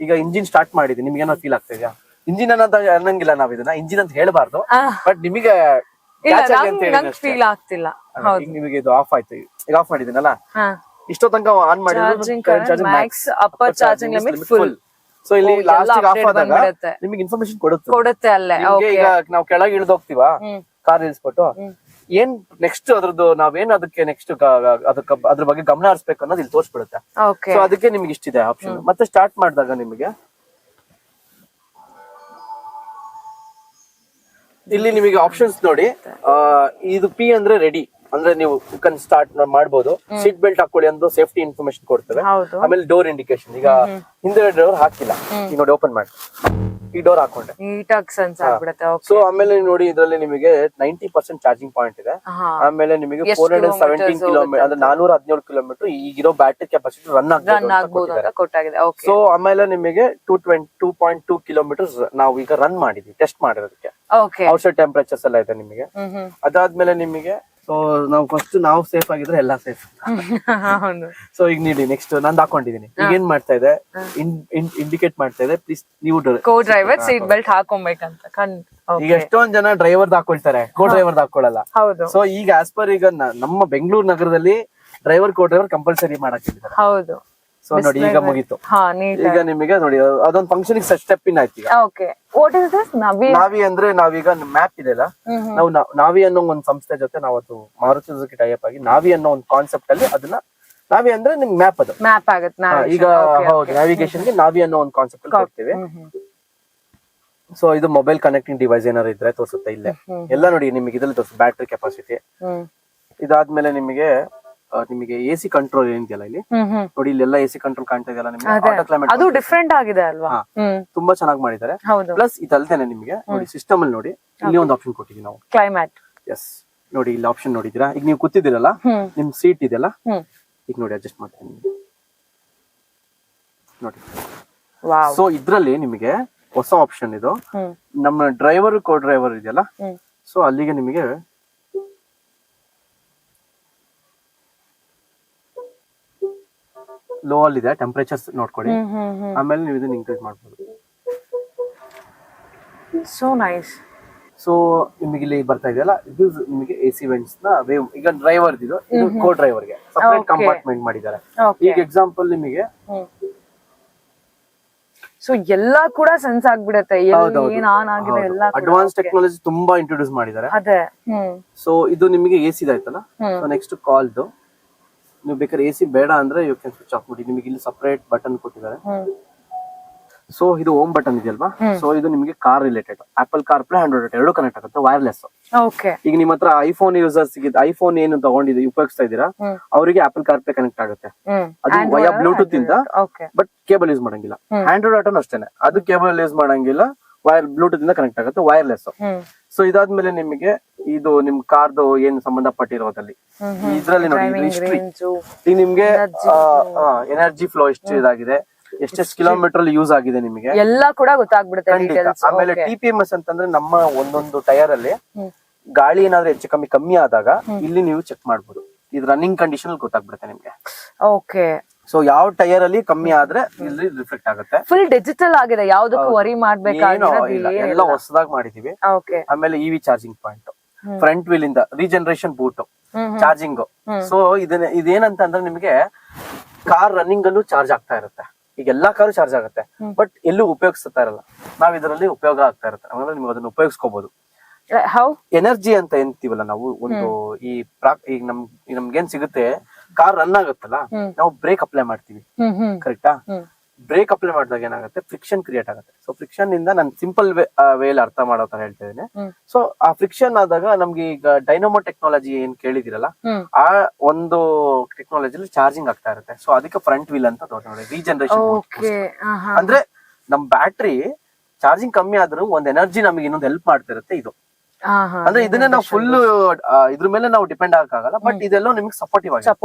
ಈಗ ಇಂಜಿನ್ ಸ್ಟಾರ್ಟ್ ಮಾಡಿದೀನಿ, ನಿಮ್ಗೆ ಏನೋ ಫೀಲ್ ಆಗ್ತಾ ಇದೆಯಾ? ಇಂಜಿನ್ ಅನ್ನಂಗಿಲ್ಲ ನಾವ್ ಇದನ್ನ ಇಂಜಿನ್ ಅಂತ ಹೇಳ್ಬಾರ್ದು, ಬಟ್ ನಿಮಗೆ ಫೀಲ್ ಆಗ್ತಿಲ್ಲ. ನಿಮಗೆ ಇದು ಆಫ್ ಆಯ್ತು, ಈಗ ಆಫ್ ಮಾಡಿದೀನಲ್ಲ, ಇಷ್ಟೋ ತನಕ ಆನ್ ಮಾಡಿದ್ರೆ upper charging limit full. So ಇಲ್ಲಿ ಲಾಸ್ಟ್ ಆಫ್ ಆದಾಗ ನಿಮಗೆ ಇನ್ಫಾರ್ಮೇಶನ್ ಕೊಡುತ್ತೆ ಅಲ್ಲೇ. ಈಗ ನಾವು ಕೆಳಗೆ ಇಳಿದೋಗ್ತೀವ ಕಾರ್ ಇಳಿಸ್ಬಿಟ್ಟು, ಏನ್ ನೆಕ್ಸ್ಟ್ ಅದ್ರದ್ದು ನಾವೇನ್ ಅದಕ್ಕೆ ನೆಕ್ಸ್ಟ್ ಅದ್ರ ಬಗ್ಗೆ ಗಮನ ಹರಿಸ್ಬೇಕು ಅನ್ನೋದು ಇಲ್ಲಿ ತೋರಿಸ್ಬಿಡುತ್ತೆ. ಸೊ ಅದಕ್ಕೆ ನಿಮ್ಗೆ ಇಷ್ಟಿದೆ ಆಪ್ಷನ್. ಮತ್ತೆ ಸ್ಟಾರ್ಟ್ ಮಾಡಿದಾಗ ನಿಮಗೆ ಇಲ್ಲಿ ನಿಮಗೆ ಆಪ್ಷನ್ಸ್ ನೋಡಿ. ಇದು P ಅಂದ್ರೆ ರೆಡಿ, ಅಂದ್ರೆ ನೀವು ಸ್ಟಾರ್ಟ್ ಮಾಡ್ಬೋದು. ಸೀಟ್ ಬೆಲ್ಟ್ ಹಾಕೊಳ್ಳಿ ಅಂತ ಸೇಫ್ಟಿ ಇನ್ಫಾರ್ಮೇಶನ್ ಕೊಡ್ತೇವೆ. ಆಮೇಲೆ ಡೋರ್ ಇಂಡಿಕೇಶನ್, ಈಗ ಹಿಂದೆ ಡೋರ್ ಹಾಕಿಲ್ಲ, ಈಗ ನೋಡಿ ಓಪನ್ ಮಾಡಿ, ಈ ಡೋರ್ ಹಾಕೊಂಡೆ. ನೀಟಾಗಿ ಸೆನ್ಸ್ ಆಗ್ಬಿಡುತ್ತೆ. ಸೊ ಆಮೇಲೆ ನೋಡಿ ಇದ್ರಲ್ಲಿ ನಿಮಗೆ 90% ಚಾರ್ಜಿಂಗ್ ಪಾಯಿಂಟ್ ಇದೆ. ಆಮೇಲೆ ನಿಮಗೆ 417 ಕಿಲೋಮೀಟರ್ ಅಂದ್ರೆ 417 ಕಿಲೋಮೀಟರ್ ಈಗಿರೋ ಬ್ಯಾಟರಿ ಕೆಪಾಸಿಟಿ ರನ್ ಆಗ್ಬೋದು ಅಂತ ಕೊಟ್ಟಾಗಿದೆ. ಓಕೆ. ಸೊ ಆಮೇಲೆ ನಿಮಗೆ 2.2 ಕಿಲೋಮೀಟರ್ ನಾವು ಈಗ ರನ್ ಮಾಡಿದ್ವಿ, ಟೆಸ್ಟ್ ಮಾಡಿರೋದಕ್ಕೆ. ಓಕೆ. ಔಟ್ಸೈಡ್ ಟೆಂಪರೇಚರ್ಸ್ ಎಲ್ಲ ಇದೆ ನಿಮಗೆ. ಅದಾದ್ಮೇಲೆ ನಿಮಗೆ ಸೊ ನಾವು ಫಸ್ಟ್ ನಾವು ಸೇಫ್ ಆಗಿದ್ರೆ ಎಲ್ಲ ಸೇಫ್. ಸೊ ಈಗ ನೀಡಿ ನೆಕ್ಸ್ಟ್ ನಂದು ಹಾಕೊಂಡಿದೀನಿ. ಈಗ ಏನ್ ಮಾಡ್ತಾ ಇದೆ, ಇಂಡಿಕೇಟ್ ಮಾಡ್ತಾ ಇದೆ, ಪ್ಲೀಸ್ ನೀವು ಕೋ ಡ್ರೈವರ್ ಸೀಟ್ ಬೆಲ್ಟ್ ಹಾಕೊಬೇಕಂತ. ಈಗ ಎಷ್ಟೊಂದ್ ಜನ ಡ್ರೈವರ್ದ್ ಹಾಕೊಳ್ತಾರೆ, ಕೋ ಡ್ರೈವರ್ದ್ ಹಾಕೊಳ್ಳಲ್ಲ. ಹೌದು. ಸೊ ಈಗ ಆಸ್ ಪರ್ ಈಗ ನಮ್ಮ ಬೆಂಗಳೂರು ನಗರದಲ್ಲಿ ಡ್ರೈವರ್ ಕೋ ಡ್ರೈವರ್ ಕಂಪಲ್ಸರಿ ಮಾಡಾಕಿದ್ದಾರೆ. ಹೌದು. ಸೊ ನೋಡಿ ಈಗ ಮುಗೀತು. ಈಗ ನಿಮಗೆ ನೋಡಿ ಅದೊಂದು ಫಂಕ್ಷನ್ ಸ್ಟೆಪ್ ಇನ್ ಆಯ್ತು ಈಗ. ಓಕೆ. What is this? ನಾವಿ ಅಂದ್ರೆ ನಾವೀಗ ಮ್ಯಾಪ್ ಇದೆಲ್ಲ, ನಾವು ನಾವಿ ಅನ್ನೋ ಒಂದು ಸಂಸ್ಥೆ ಜೊತೆ ನಾವು ಅದು ಮಾರುತಿ ಸುಜುಕಿ ಟೈಅಪ್ ಆಗಿ ನಾವಿ ಅನ್ನೋ ಒಂದು ಕಾನ್ಸೆಪ್ಟ್ ಅಲ್ಲಿ ಅದನ್ನ, ನಾವಿ ಅಂದ್ರೆ ನಿಮ್ಗೆ ಮ್ಯಾಪ್ ಅದು ಮ್ಯಾಪ್ ಆಗುತ್ತೆ ಈಗ. ಹೌದು, ನ್ಯಾವಿಗೇಷನ್ ಗೆ ನಾವಿ ಅನ್ನೋ ಒಂದು ಕಾನ್ಸೆಪ್ಟ್ ಅಲ್ಲಿ ಕೊಡ್ತೀವಿ. ಸೊ ಇದು ಮೊಬೈಲ್ ಕನೆಕ್ಟಿಂಗ್ ಡಿವೈಸ್ ಏನಾದ್ರು ಇದ್ರೆ ತೋರಿಸುತ್ತೆ ಇಲ್ಲೇ ಎಲ್ಲ. ನೋಡಿ ನಿಮಗೆ ಇದ್ರಲ್ಲಿ ತೋರಿಸುತ್ತೆ ಬ್ಯಾಟರಿ ಕೆಪಾಸಿಟಿ. ಇದಾದ್ಮೇಲೆ ನಿಮಗೆ ಎಸಿ ಕಂಟ್ರೋಲ್ ಏನಿದೆಯಲ್ಲ ಇಲ್ಲಿ ನೋಡಿ, ಇಲ್ಲೆಲ್ಲ ಎಸಿ ಕಂಟ್ರೋಲ್ ಕಾಣ್ತಾ ಇದೆಯಲ್ಲ ನಿಮಗೆ. ಆಟೋ ಕ್ಲೈಮೇಟ್ ಅದು ಡಿಫರೆಂಟ್ ಆಗಿದೆ ಅಲ್ವಾ? ತುಂಬಾ ಚೆನ್ನಾಗಿ ಮಾಡಿದ್ದಾರೆ. ಪ್ಲಸ್ ಇದಲ್ದೇನೆ ನಿಮಗೆ ನೋಡಿ ಸಿಸ್ಟಮ್ ಅಲ್ಲಿ ನೋಡಿ ಇಲ್ಲಿ ಒಂದು ಆಪ್ಷನ್ ಕೊಟ್ಟಿದ್ದೀವಿ ನಾವು, ಕ್ಲೈಮೇಟ್. ಎಸ್ ನೋಡಿ ಇಲ್ಲಿ ಆಪ್ಷನ್ ನೋಡಿದೀರಾ? ಈಗ ನೀವು ಕೂತಿದ್ದೀರಲ್ಲ, ನಿಮ್ ಸೀಟ್ ಇದೆಯಲ್ಲ, ಈಗ ನೋಡಿ ಅಡ್ಜಸ್ಟ್ ಮಾಡ್ತೀನಿ ನೋಡಿ. ಸೊ ಇದ್ರಲ್ಲಿ ನಿಮಗೆ ಹೊಸ ಆಪ್ಷನ್ ಇದು. ನಮ್ಮ ಡ್ರೈವರ್ ಕೋ ಡ್ರೈವರ್ ಇದೆಯಲ್ಲ, ಸೊ ಅಲ್ಲಿಗೆ ನಿಮಗೆ ಲೋ ಅಲ್ಲಿ ಇದೆ, ಟೆಂಪರೇಚರ್ಸ್ ನೋಡ್ಕೊಳ್ಳಿ. ಆಮೇಲೆ ನೀವು ಇದನ್ನ ಇನ್ಕ್ರೀಸ್ ಮಾಡ್ಬೋದು. So nice. ಸೊ ನಿಮಗೆ ಇಲ್ಲಿ ಬರ್ತಾ ಇದೆಯಲ್ಲ, ಇದು ನಿಮಗೆ ಎಸಿ ವೆಂಟ್ಸ್ ನ ವೇವ್. ಈಗ ಡ್ರೈವರ್ ಇದು ಕೋ ಡ್ರೈವರ್ ಗೆ ಸಪರೇಟ್ ಕಂಪಾರ್ಟ್ಮೆಂಟ್ ಮಾಡಿದ್ದಾರೆ. ಈಗ ಎಕ್ಸಾಂಪಲ್ ನಿಮಗೆ ಸೊ ಎಲ್ಲಾ ಕೂಡ ಸೆನ್ಸ್ ಆಗ್ಬಿಡುತ್ತೆ, ಏನ್ ಆನ್ ಆಗಿದೆ ಎಲ್ಲ. ಅಡ್ವಾನ್ಸ್ ಟೆಕ್ನಾಲಜಿ ತುಂಬಾ ಇಂಟ್ರೊಡ್ಯೂಸ್ ಮಾಡಿದ್ದಾರೆ. ಅದೇ. ಸೊ ಇದು ನಿಮಗೆ ಎಸಿ ಆಯ್ತಲ್ಲ. ಸೊ ನೆಕ್ಸ್ಟ್ ಕಾಲ್ದು ನೀವು ಬೇಕಾದ್ರೆ ಎಸಿ ಬೇಡ ಅಂದ್ರೆ ಯು ಕ್ಯಾನ್ ಸ್ವಿಚ್ ಆಫ್ ಮಾಡಿ. ನಿಮಗೆ ಇಲ್ಲಿ ಸಪರೇಟ್ ಬಟನ್ ಕೊಟ್ಟಿದ್ದಾರೆ. ಸೊ ಇದು ಹೋಮ್ ಬಟನ್ ಇದೆಯಲ್ವಾ, ಸೊ ಇದು ನಿಮಗೆ car related. Apple car play Android ಎರಡು ಕನೆಕ್ಟ್ ಆಗುತ್ತೆ, ವೈರ್ಲೆಸ್. ಈಗ ನಿಮ್ಮ ಹತ್ರ ಐಫೋನ್ ಯೂಸರ್ಸ್ ಐಫೋನ್ ಏನು ತಗೊಂಡಿದ್ದು ಉಪಯೋಗಿಸ್ತಾ ಇದ್ದೀರಾ, ಅವರಿಗೆ ಆಪಲ್ ಕಾರ್ ಪ್ಲೇ ಕನೆಕ್ಟ್ ಆಗುತ್ತೆ. ಅದು ವಯಾ ಬ್ಲೂಟೂತ್ ಇಂದ, ಬಟ್ ಕೇಬಲ್ ಯೂಸ್ ಮಾಡಂಗಿಲ್ಲ. ಆಂಡ್ರಾಯ್ಡ್ ಆಟೋನು ಅಷ್ಟೇನೆ, ಅದು ಕೇಬಲ್ ಯೂಸ್ ಮಾಡಂಗಿಲ್ಲ, ಬ್ಲೂಟೂತ್ ಇಂದ ಕನೆಕ್ಟ್ ಆಗುತ್ತೆ, ವೈರ್ಲೆಸ್. ಸೊ ಇದಾದ್ಮೇಲೆ ನಿಮಗೆ ಇದು ನಿಮ್ ಕಾರ್ದು ಏನ್ ಸಂಬಂಧಪಟ್ಟಿರೋದಲ್ಲಿ ಇದ್ರಲ್ಲಿ ನೋಡಿ ಹಿಸ್ಟ್ರಿ, ಈಗ ನಿಮ್ಗೆ ಎನರ್ಜಿ ಫ್ಲೋ ಎಷ್ಟು ಇದಾಗಿದೆ, ಎಷ್ಟೆಷ್ಟು ಕಿಲೋಮೀಟರ್ ಯೂಸ್ ಆಗಿದೆ ನಿಮಗೆ ಎಲ್ಲ ಕೂಡ ಗೊತ್ತಾಗ್ಬಿಡುತ್ತೆ. ಆಮೇಲೆ TPMS ಅಂತಂದ್ರೆ ನಮ್ಮ ಒಂದೊಂದು ಟೈರ್ ಅಲ್ಲಿ ಗಾಳಿ ಏನಾದ್ರೂ ಹೆಚ್ಚು ಕಮ್ಮಿ ಆದಾಗ ಇಲ್ಲಿ ನೀವು ಚೆಕ್ ಮಾಡ್ಬೋದು. ಇದು ರನ್ನಿಂಗ್ ಕಂಡೀಷನ್ ಗೊತ್ತಾಗ್ಬಿಡುತ್ತೆ ನಿಮ್ಗೆ. ಓಕೆ. ಸೊ ಯಾವ ಟೈರ್ ಅಲ್ಲಿ ಕಮ್ಮಿ ಆದ್ರೆ ಇಲ್ಲಿ ರಿಫ್ಲೆಕ್ಟ್ ಆಗುತ್ತೆ. ಫುಲ್ ಡಿಜಿಟಲ್ ಆಗಿದೆ, ಯಾವ್ದಕ್ಕೂ ವರಿ ಮಾಡ್ಬೇಕಾಗಿಲ್ಲ, ಎಲ್ಲ ಹೊಸದಾಗಿ ಮಾಡಿದೀವಿ. ಆಮೇಲೆ EV charging point, front wheel ಇಂದ ರೀಜನರೇಷನ್ ಬೂಟ್, ಚಾರ್ಜಿಂಗ್. ಸೊ ಇದೇನಂತ ಅಂದ್ರೆ ನಿಮಗೆ ಕಾರ್ ರನ್ನಿಂಗ್ ಅಲ್ಲೂ ಚಾರ್ಜ್ ಆಗ್ತಾ ಇರುತ್ತೆ. ಈಗ ಎಲ್ಲಾ ಕಾರು ಚಾರ್ಜ್ ಆಗುತ್ತೆ, ಬಟ್ ಎಲ್ಲೂ ಉಪಯೋಗಿಸ್ತಾ ಇರಲ್ಲ. ನಾವ್ ಇದರಲ್ಲಿ ಉಪಯೋಗ ಆಗ್ತಾ ಇರುತ್ತೆ, ಆಮೇಲೆ ನೀವು ಅದನ್ನ ಉಪಯೋಗಿಸ್ಕೋಬಹುದು. ಎನರ್ಜಿ ಅಂತ ಎಂತೀವಲ್ಲ ನಾವು, ಒಂದು ಈಗ ನಮ್ಗೇನ್ ಸಿಗುತ್ತೆ, ಕಾರ್ ರನ್ ಆಗುತ್ತಲ್ಲ, ನಾವು ಬ್ರೇಕ್ ಅಪ್ಲೈ ಮಾಡ್ತೀವಿ, ಕರೆಕ್ಟಾ? ಬ್ರೇಕ್ ಅಪ್ಲೈ ಮಾಡಿದಾಗ ಏನಾಗುತ್ತೆ, ಫ್ರಿಕ್ಷನ್ ಕ್ರಿಯೇಟ್ ಆಗುತ್ತೆ. ಸೊ ಫ್ರಿಕ್ಷನ್ ಇಂದ ನಾನು ಸಿಂಪಲ್ ವೇಲ್ ಅರ್ಥ ಮಾಡೋ ತರ ಹೇಳ್ತಾ ಇದ್ದೀನಿ. ಸೊ ಆ ಫ್ರಿಕ್ಷನ್ ಆದಾಗ ನಮ್ಗೆ ಈಗ ಡೈನಮೋ ಟೆಕ್ನಾಲಜಿ ಏನ್ ಕೇಳಿದಿರಲ್ಲ, ಆ ಒಂದು ಟೆಕ್ನಾಲಜಿಲಿ ಚಾರ್ಜಿಂಗ್ ಆಗ್ತಾ ಇರುತ್ತೆ. ಸೊ ಅದಕ್ಕೆ ಫ್ರಂಟ್ ವೀಲ್ ಅಂತ ನೋಡಿ, ರೀಜನರೇಷನ್. ಅಂದ್ರೆ ನಮ್ ಬ್ಯಾಟ್ರಿ ಚಾರ್ಜಿಂಗ್ ಕಮ್ಮಿ ಆದ್ರೂ ಒಂದ್ ಎನರ್ಜಿ ನಮಗೆ ಇನ್ನೊಂದು ಹೆಲ್ಪ್ ಮಾಡ್ತಾ ಇರುತ್ತೆ ಇದು. ಅಂದ್ರೆ ಇದನ್ನೇ ನಾವು ಫುಲ್ ಇದ್ರ ಮೇಲೆ ನಾವು ಡಿಪೆಂಡ್ ಆಗಕ್ಕಾಗಲ್ಲ, ಬಟ್ ಇದೆಲ್ಲ ನಿಮ್ಗೆ ಸಪೋರ್ಟಿವ್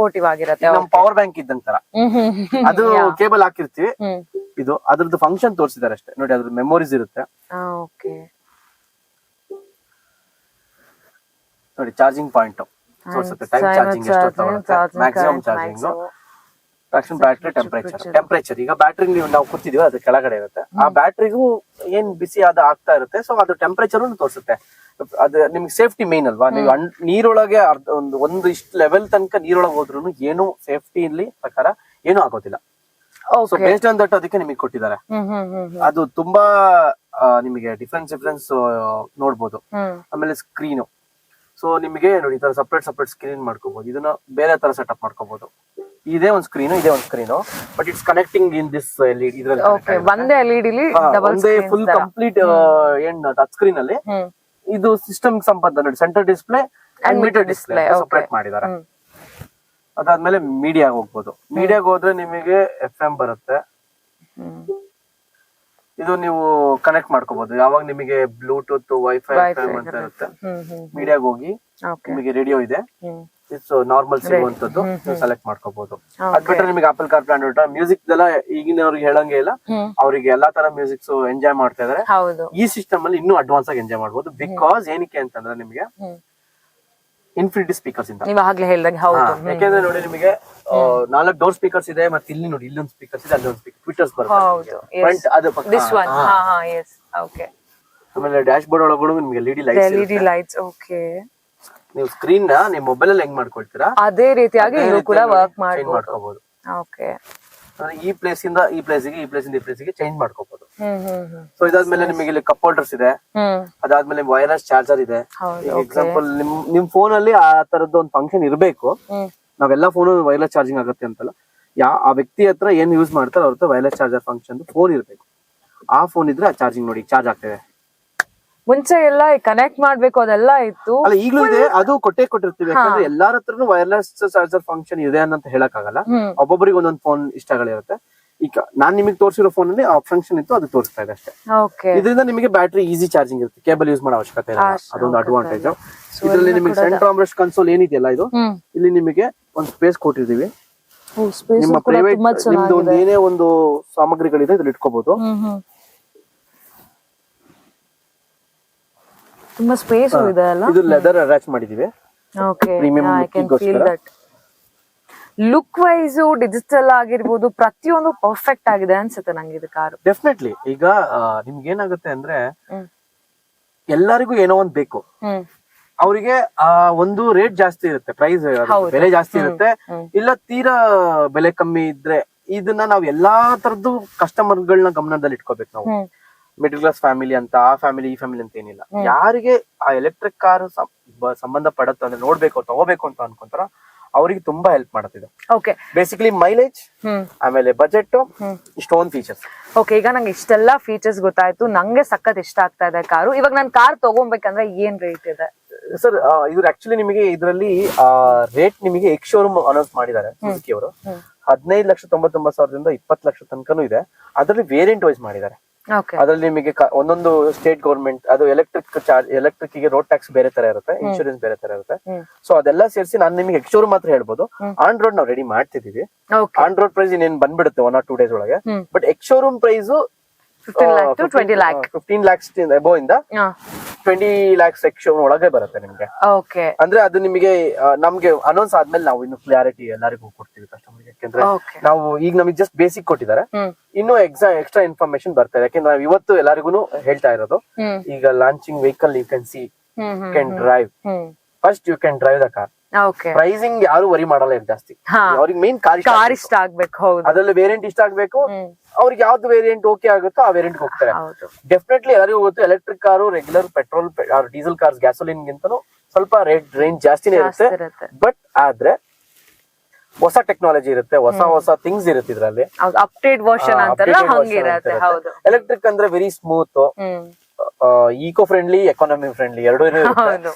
ಆಗಿರುತ್ತೆ. ನಮ್ ಪವರ್ ಬ್ಯಾಂಕ್ ಇದ್ದಂಗ್ ತರ ಅದು ಕೇಬಲ್ ಹಾಕಿರ್ತೀವಿ. ಇದು ಅದ್ರದ್ದು ಫಂಕ್ಷನ್ ತೋರಿಸಿದಾರೆ ಅಷ್ಟೇ ನೋಡಿ, ಅದ್ರ ಮೆಮೊರೀಸ್ ಇರುತ್ತೆ ನೋಡಿ. ಚಾರ್ಜಿಂಗ್ ಪಾಯಿಂಟ್ ತೋರಿಸುತ್ತೆ, ಟೈಮ್ ಚಾರ್ಜಿಂಗ್ ಎಷ್ಟು ತಗೊಳುತ್ತೆ, maximum charging, traction, battery, temperature. ಈಗ ಬ್ಯಾಟ್ರಿ ನಾವು ಕೂತಿದೀವಿ ಅದು ಕೆಳಗಡೆ ಇರುತ್ತೆ, ಆ ಬ್ಯಾಟ್ರಿಗೂ ಏನ್ ಬಿಸಿ ಆಗ್ತಾ ಇರುತ್ತೆ. ಸೊ ಅದು ಟೆಂಪರೇಚರ್ ತೋರಿಸುತ್ತೆ. ಅದು ನಿಮ್ಗೆ ಸೇಫ್ಟಿ ಮೇನ್ ಅಲ್ವಾ. ನೀವು ನೀರೊಳಗೆ ಒಂದು ಇಷ್ಟು ಲೆವೆಲ್ ತನಕ ನೀರೊಳಗೆ ಹೋದ್ರು ಏನು ಸೇಫ್ಟಿ ಇಲ್ಲಿ ಪ್ರಕಾರ ಏನು ಆಗೋದಿಲ್ಲ. ಸೊ ಬೇಸ್ಡ್ ಆನ್ ದಟ್ ಅದಕ್ಕೆ ನಿಮಗೆ ಕೊಟ್ಟಿದ್ದಾರೆ. ಅದು ತುಂಬಾ ನಿಮಗೆ ಡಿಫ್ರೆನ್ಸ್ ನೋಡ್ಬೋದು. ಆಮೇಲೆ ಸ್ಕ್ರೀನು, ಸೊ ನಿಮಗೆ ನೋಡಿ ಈ ತರ ಸಪರೇಟ್ ಸ್ಕ್ರೀನ್ ಮಾಡ್ಕೋಬಹುದು. ಇದನ್ನ ಬೇರೆ ತರ ಸೆಟಪ್ ಮಾಡ್ಕೋಬಹುದು. ಇದೇ ಒಂದು screen, but it's connecting in this LED. ಒಂದೇ LED ಫುಲ್ ಕಂಪ್ಲೀಟ್ ಏನ್ ಟಚ್ ಸ್ಕ್ರೀನ್ ಅಲ್ಲಿ ಇದು ಸಿಸ್ಟಮ್ ಸಂಬಂಧ ನೋಡಿ, centre display and meter display separate ಮಾಡಿದ್ದಾರೆ. ಅದಾದ್ಮೇಲೆ ಮೀಡಿಯಾಗ ಹೋಗ್ಬೋದು. ಮೀಡಿಯಾಗ ಹೋದ್ರೆ ನಿಮಗೆ FM ಬರುತ್ತೆ, ಇದು ನೀವು ಕನೆಕ್ಟ್ ಮಾಡ್ಕೋಬಹುದು. ಯಾವಾಗ ನಿಮಗೆ ಬ್ಲೂಟೂತ್ ವೈಫೈ ಅಂತ ಇರುತ್ತೆ, ಮೀಡಿಯಾಗ ಹೋಗಿ ನಿಮಗೆ ರೇಡಿಯೋ ಇದೆ, ಇಟ್ಸ್ ನಾರ್ಮಲ್ ಸಿಗುವಂತದ್ದು ಸೆಲೆಕ್ಟ್ ಮಾಡ್ಕೋಬಹುದು. ಅದ್ ಬಿಟ್ರೆ ನಿಮಗೆ ಆಪಲ್ ಕಾರ್ಪ್ಲೇ ಆಂಡ್ರಾಯ್ಡ್ ಮ್ಯೂಸಿಕ್ ಎಲ್ಲ ಈಗಿನವ್ರಿಗೆ ಹೇಳಂಗೆ ಇಲ್ಲ, ಅವ್ರಿಗೆ ಎಲ್ಲಾ ತರ ಮ್ಯೂಸಿಕ್ಸ್ ಎಂಜಾಯ್ ಮಾಡ್ತಾ ಇದಾರೆ. ಈ ಸಿಸ್ಟಮ್ ಅಲ್ಲಿ ಇನ್ನೂ ಅಡ್ವಾನ್ಸ್ ಆಗಿ ಎಂಜಾಯ್ ಮಾಡಬಹುದು. ಬಿಕಾಸ್ ಏನಕ್ಕೆ ಅಂತಂದ್ರೆ ನಿಮಗೆ ಇನ್ಫಿನಿಟಿ ಸ್ಪೀಕರ್ಸ್ ಇಂದ ಯಾಕೆಂದ್ರೆ ನೋಡಿ ನಿಮಗೆ 4 ಡೋರ್ ಸ್ಪೀಕರ್ಸ್ ಇದೆ, ಮತ್ತೆ ಇಲ್ಲಿ ನೋಡಿ ಇಲ್ಲೊಂದು ಸ್ಪೀಕರ್ಸ್ ಇದೆ, ಅಲ್ಲೊಂದು ಸ್ಪೀಕರ್ ಟ್ವಿಟರ್ಸ್ ಬರುತ್ತೆ. ಆಮೇಲೆ ಡ್ಯಾಶ್ ಬೋರ್ಡ್ ಒಳಗಡೆ ನಿಮಗೆ ಎಲ್ಇಡಿ ಲೈಟ್ಸ್. ನೀವು ಸ್ಕ್ರೀನ್ ನ ನಿಮ್ ಮೊಬೈಲ್ ಅಲ್ಲಿ ಹೆಂಗ್ ಮಾಡ್ಕೊಳ್ತೀರಾ ಅದೇ ರೀತಿಯಾಗಿ ಇದು ಕೂಡ ವರ್ಕ್ ಮಾಡ್ಕೋಬಹುದು. ಈ ಪ್ಲೇಸ್ ಇಂದ ಈ ಪ್ಲೇಸಿಗೆ, ಈ ಪ್ಲೇಸ್ ಇಂದ ಈ ಪ್ಲೇಸಿಗೆ ಚೇಂಜ್ ಮಾಡ್ಕೋಬಹುದು. ಸೊ ಇದಾದ್ಮೇಲೆ ನಿಮಗೆ ಇಲ್ಲಿ ಕಪ್ ಹೋಲ್ಡರ್ಸ್ ಇದೆ, ಅದಾದ್ಮೇಲೆ ವೈರ್ಲೆಸ್ ಚಾರ್ಜರ್ ಇದೆ. ಎಕ್ಸಾಂಪಲ್ ನಿಮ್ ಫೋನ್ ಅಲ್ಲಿ ಆ ತರದ್ದು ಒಂದು ಫಂಕ್ಷನ್ ಇರಬೇಕು. ನಾವೆಲ್ಲಾ ಫೋನ್ ವೈರ್ಲೆಸ್ ಚಾರ್ಜಿಂಗ್ ಆಗುತ್ತೆ ಅಂತಲ್ಲ, ಆ ವ್ಯಕ್ತಿ ಹತ್ರ ಏನ್ ಯೂಸ್ ಮಾಡ್ತಾರೆ ಅವ್ರ ಹತ್ರ ವೈರ್ಲೆಸ್ ಚಾರ್ಜರ್ ಫಂಕ್ಷನ್ ಫೋನ್ ಇರ್ಬೇಕು. ಆ ಫೋನ್ ಇದ್ರೆ ಚಾರ್ಜಿಂಗ್ ನೋಡಿ ಚಾರ್ಜ್ ಆಗ್ತದೆ. ಮುಂಚೆ ಎಲ್ಲ ಕನೆಕ್ಟ್ ಮಾಡ್ಬೇಕು ಅದೆಲ್ಲ ಇತ್ತು, ಅಲ್ಲ ಈಗಲೂ ಇದೆ, ಅದು ಕೊಟ್ಟಿರ್ತೀವಿ. ಯಾಕಂದ್ರೆ ಎಲ್ಲಾರ ಹತ್ರನು ವೈರ್ಲೆಸ್ ಚಾರ್ಜರ್ ಫಂಕ್ಷನ್ ಇದೆ ಅಂತ ಹೇಳಕ್ ಆಗಲ್ಲ. ಒಬ್ಬೊಬ್ಬರಿಗೆ ಒಂದೊಂದು ಫೋನ್ ಇಷ್ಟಗಳಿರುತ್ತೆ. ಈಗ ನಾನ್ ನಿಮಗೆ ತೋರಿಸಿರೋ ಫೋನ್ ಅಲ್ಲಿ ಆ ಫಂಕ್ಷನ್ ಇತ್ತು, ಅದು ತೋರಿಸ್ತಾ ಇದೆ ಅಷ್ಟೇ. ಇದರಿಂದ ನಿಮಗೆ ಬ್ಯಾಟ್ರಿ ಈಸಿ ಚಾರ್ಜಿಂಗ್ ಇರುತ್ತೆ, ಕೇಬಲ್ ಯೂಸ್ ಮಾಡೋ ಅವಶ್ಯಕತೆ ಇಲ್ಲ. ಅದೊಂದು ಅಡ್ವಾಂಟೇಜ್. ಇದರಲ್ಲಿ ನಿಮಗೆ ಸೆಂಟರ್ ಆರ್ಮ್ರೆಸ್ಟ್ ಕನ್ಸೋಲ್ ಏನಿದೆಯಲ್ಲ, ಇದು ಇಲ್ಲಿ ನಿಮಗೆ ಒಂದು ಸ್ಪೇಸ್ ಕೊಟ್ಟಿದ್ದೀವಿ. ನಿಮ್ಮ ಪ್ರೈವೇಟ್ ನಿಮ್ದು ಒಂದು ಏನೇ ಒಂದು ಸಾಮಗ್ರಿಗಳಿದೆ ಇದ್ರಲ್ಲಿ ಇಟ್ಕೋಬಹುದು. ತುಂಬಾ ಸ್ಪೇಸ್ ಇದೆ ಅಲ್ಲ. ಇದು ಲೆದರ್ ಅಟ್ಯಾಚ್ ಮಾಡಿದೀವಿ. ಪ್ರೀಮಿಯಂ ಲುಕ್ ವೈಸ್ ಡಿಜಿಟಲ್ ಆಗಿರ್ಬೋದು, ಪ್ರತಿಯೊಂದು ಪರ್ಫೆಕ್ಟ್ ಆಗಿದೆ ಅನ್ಸುತ್ತೆ ನಂಗೆ ಇದು ಕಾರು. ಡೆಫಿನೆಟ್ಲಿ. ಈಗ ನಿಮ್ಗೆ ಏನಾಗುತ್ತೆ ಅಂದ್ರೆ ಎಲ್ಲರಿಗೂ ಏನೋ ಒಂದ್ ಬೇಕು. ಅವರಿಗೆ ಒಂದು ರೇಟ್ ಜಾಸ್ತಿ ಇರುತ್ತೆ, ಪ್ರೈಸ್ ಬೆಲೆ ಜಾಸ್ತಿ ಇರುತ್ತೆ, ಇಲ್ಲ ತೀರಾ ಬೆಲೆ ಕಮ್ಮಿ ಇದ್ರೆ. ಇದನ್ನ ನಾವ್ ಎಲ್ಲಾ ತರದ್ದು ಕಸ್ಟಮರ್ ಗಳನ್ನ ಗಮನದಲ್ಲಿ ಇಟ್ಕೋಬೇಕು ನಾವು. ಮಿಡಲ್ ಕ್ಲಾಸ್ ಫ್ಯಾಮಿಲಿ ಅಂತ, ಆ ಫ್ಯಾಮಿಲಿ ಈ ಫ್ಯಾಮಿಲಿ ಅಂತ ಏನಿಲ್ಲ. ಯಾರಿಗೆ ಆ ಎಲೆಕ್ಟ್ರಿಕ್ ಕಾರ್ ಸಂಬಂಧ ಪಡತ್ತ ಅಂದ್ರೆ ನೋಡ್ಬೇಕು ತಗೋಬೇಕು ಅಂತ ಅನ್ಕೊಂತಾರ, ಅವ್ರಿಗೆ ತುಂಬಾ ಹೆಲ್ಪ್ ಮಾಡುತ್ತಿದೆ. ಬೇಸಿಕಲಿ ಮೈಲೇಜ್, ಆಮೇಲೆ ಬಜೆಟ್, ಇಷ್ಟೊಂದು ಫೀಚರ್ಸ್. ಈಗ ನಂಗೆ ಇಷ್ಟೆಲ್ಲ ಫೀಚರ್ಸ್ ಗೊತ್ತಾಯ್ತು, ನಂಗೆ ಸಖತ್ ಇಷ್ಟ ಆಗ್ತಾ ಇದೆ ಕಾರು. ಇವಾಗ ನಾನು ಕಾರ್ ತಗೋಬೇಕಂದ್ರೆ ಏನ್ ರೇಟ್ ಇದೆ ಸರ್? ಇದು ಆಕ್ಚುಲಿ ನಿಮಗೆ ಇದರಲ್ಲಿ ರೇಟ್ ನಿಮಗೆ ಎಕ್ಸ್ ಶೋರೂಮ್ ಅನೌನ್ಸ್ ಮಾಡಿದ್ದಾರೆ ಸುಜುಕಿ ಅವರು. 15,99,000ದಿಂದ 20 ಲಕ್ಷ ತನಕನೂ ಇದೆ. ಅದರಲ್ಲಿ ವೇರಿಯಂಟ್ ವೈಸ್ ಮಾಡಿದ್ದಾರೆ. ಅದ್ರಲ್ಲಿ ನಿಮಗೆ ಒಂದೊಂದು ಸ್ಟೇಟ್ ಗೌರ್ಮೆಂಟ್ ಅದು ಎಲೆಕ್ಟ್ರಿಕ್ ಗೆ ರೋಡ್ ಟ್ಯಾಕ್ಸ್ ಬೇರೆ ತರ ಇರುತ್ತೆ, ಇನ್ಶೂರೆನ್ಸ್ ಬೇರೆ ತರ ಇರುತ್ತೆ. ಸೊ ಅದೆಲ್ಲ ಸೇರಿಸಿ ನಾನು ನಿಮಗೆ ಎಕ್ಸ್ ಶೋರೂಮ್ ಮಾತ್ರ ಹೇಳ್ಬೋದು. ಆನ್ ರೋಡ್ ನಾವು ರೆಡಿ ಮಾಡ್ತಿದೀವಿ. ಆನ್ ರೋಡ್ ಪ್ರೈಸ್ ಇನ್ನೇನ್ ಬಂದ್ಬಿಡುತ್ತೆ 1 or 2 days ಒಳಗೆ. But ex showroom price 15 lakhs above ಇಂದ 20 lakhs ಎಕ್ಸ್ ಶೋರೂಮ್ ಒಳಗೆ ಬರುತ್ತೆ ನಿಮ್ಗೆ. ಅಂದ್ರೆ ಅದು ನಿಮಗೆ ನಮ್ಗೆ ಅನೌನ್ಸ್ ಆದ್ಮೇಲೆ ನಾವು ಇನ್ನು ಕ್ಲಾರಿಟಿ ಎಲ್ಲರಿಗೂ ಕೊಡ್ತೀವಿ ಕಸ್ಟಮರ್ಗೆ. ಯಾಕಂದ್ರೆ ನಾವು ಈಗ ನಮಗೆ ಜಸ್ಟ್ ಬೇಸಿಕ್ ಕೊಟ್ಟಿದ್ದಾರೆ, ಇನ್ನು ಎಕ್ಸ್ಟ್ರಾ ಇನ್ಫಾರ್ಮೇಶನ್ ಬರ್ತಾ ಇದೆ. ಯಾಕಂದ್ರೆ ನಾವು ಇವತ್ತು ಎಲ್ಲರಿಗೂ ಹೇಳ್ತಾ ಇರೋದು, ಈಗ launching vehicle you can see, can drive first, you can drive the car. Pricing ಯಾರು ವರಿ ಮಾಡಲ್ಲ ಜಾಸ್ತಿ. ಅವ್ರಿಗೆ ಮೇನ್ ಕಾರ್ ಇಷ್ಟ ಆಗ್ಬೇಕು, ಅದ್ರಲ್ಲಿ ವೇರಿಯಂಟ್ ಇಷ್ಟ ಆಗ್ಬೇಕು. ಅವ್ರಿಗೆ ಯಾವ್ದು ವೇರಿಯಂಟ್ ಓಕೆ ಆಗುತ್ತೋ ಆ ವೇರಿಯಂಟ್ ಹೋಗ್ತಾರೆ. ಡೆಫಿನೆಟ್ಲಿ ಎಲ್ಲರಿಗೂ ಗೊತ್ತು, electric car regular petrol diesel cars gasoline ಗಿಂತನೂ ಸ್ವಲ್ಪ ರೇಂಜ್ ಜಾಸ್ತಿನೇ ಇರುತ್ತೆ. ಬಟ್ ಆದ್ರೆ ಹೊಸ ಟೆಕ್ನಾಲಜಿ ಇರುತ್ತೆ, ಹೊಸ ಥಿಂಗ್ಸ್ ಇರುತ್ತೆ ಇದ್ರಲ್ಲಿ. ಅಪ್ಡೇಟ್ ವರ್ಷನ್ ಅಂತಾರಲ್ಲ ಹಂಗಿರುತ್ತೆ. ಎಲೆಕ್ಟ್ರಿಕ್ ಅಂದ್ರೆ very smooth, eco friendly, economy friendly ಎರಡೂ ಇರುತ್ತೆ.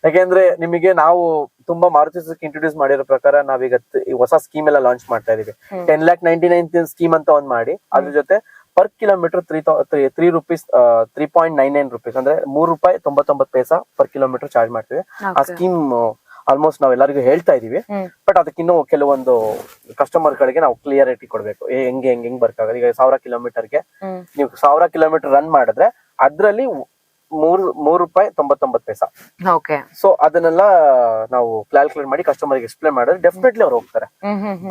ಯಾಕೆಂದ್ರೆ ನಿಮಗೆ ನಾವು ತುಂಬಾ ಮಾರುತಿ ಸುಜುಕಿ ಇಂಟ್ರೊಡ್ಯೂಸ್ ಮಾಡಿರೋ ಪ್ರಕಾರ ನಾವೀಗ ಹೊಸ ಸ್ಕೀಮ್ ಎಲ್ಲ ಲಾಂಚ್ ಮಾಡ್ತಾ ಇದೀವಿ. 10,99,000 ಸ್ಕೀಮ್ ಅಂತ ಒಂದ್ ಮಾಡಿ, ಅದ್ರ ಜೊತೆ ಪರ್ ಕಿಲೋಮೀಟರ್ 3 rupees 3.99 rupees ಅಂದ್ರೆ ₹3.99 ಪರ್ ಕಿಲೋಮೀಟರ್ ಚಾರ್ಜ್ ಮಾಡ್ತೀವಿ. ಆ ಸ್ಕೀಮ್ ಆಲ್ಮೋಸ್ಟ್ ನಾವ್ ಎಲ್ಲರಿಗೂ ಹೇಳ್ತಾ ಇದೀವಿ. ಬಟ್ ಅದಕ್ಕಿನ್ನೂ ಕೆಲವೊಂದು ಕಸ್ಟಮರ್ ಗಳಿಗೆ ನಾವು ಕ್ಲಿಯರಿಟಿ ಕೊಡ್ಬೇಕು, ಹೆಂಗ್ ಬರ್ಕಾಗಲ್ಲ. ಈಗ 1000 ಕಿಲೋಮೀಟರ್ಗೆ ನೀವು 1000 ಕಿಲೋಮೀಟರ್ ರನ್ ಮಾಡಿದ್ರೆ ಅದ್ರಲ್ಲಿ ₹3.99. ಸೊ ಅದನ್ನೆಲ್ಲ ನಾವು ಕ್ಯಾಲ್ಕುಲೇಟ್ ಮಾಡಿ ಕಸ್ಟಮರ್ ಎಕ್ಸ್ಪ್ಲೇನ್ ಮಾಡಿದ್ರೆ ಡೆಫಿನೆಟ್ಲಿ ಅವ್ರು ಹೋಗ್ತಾರೆ.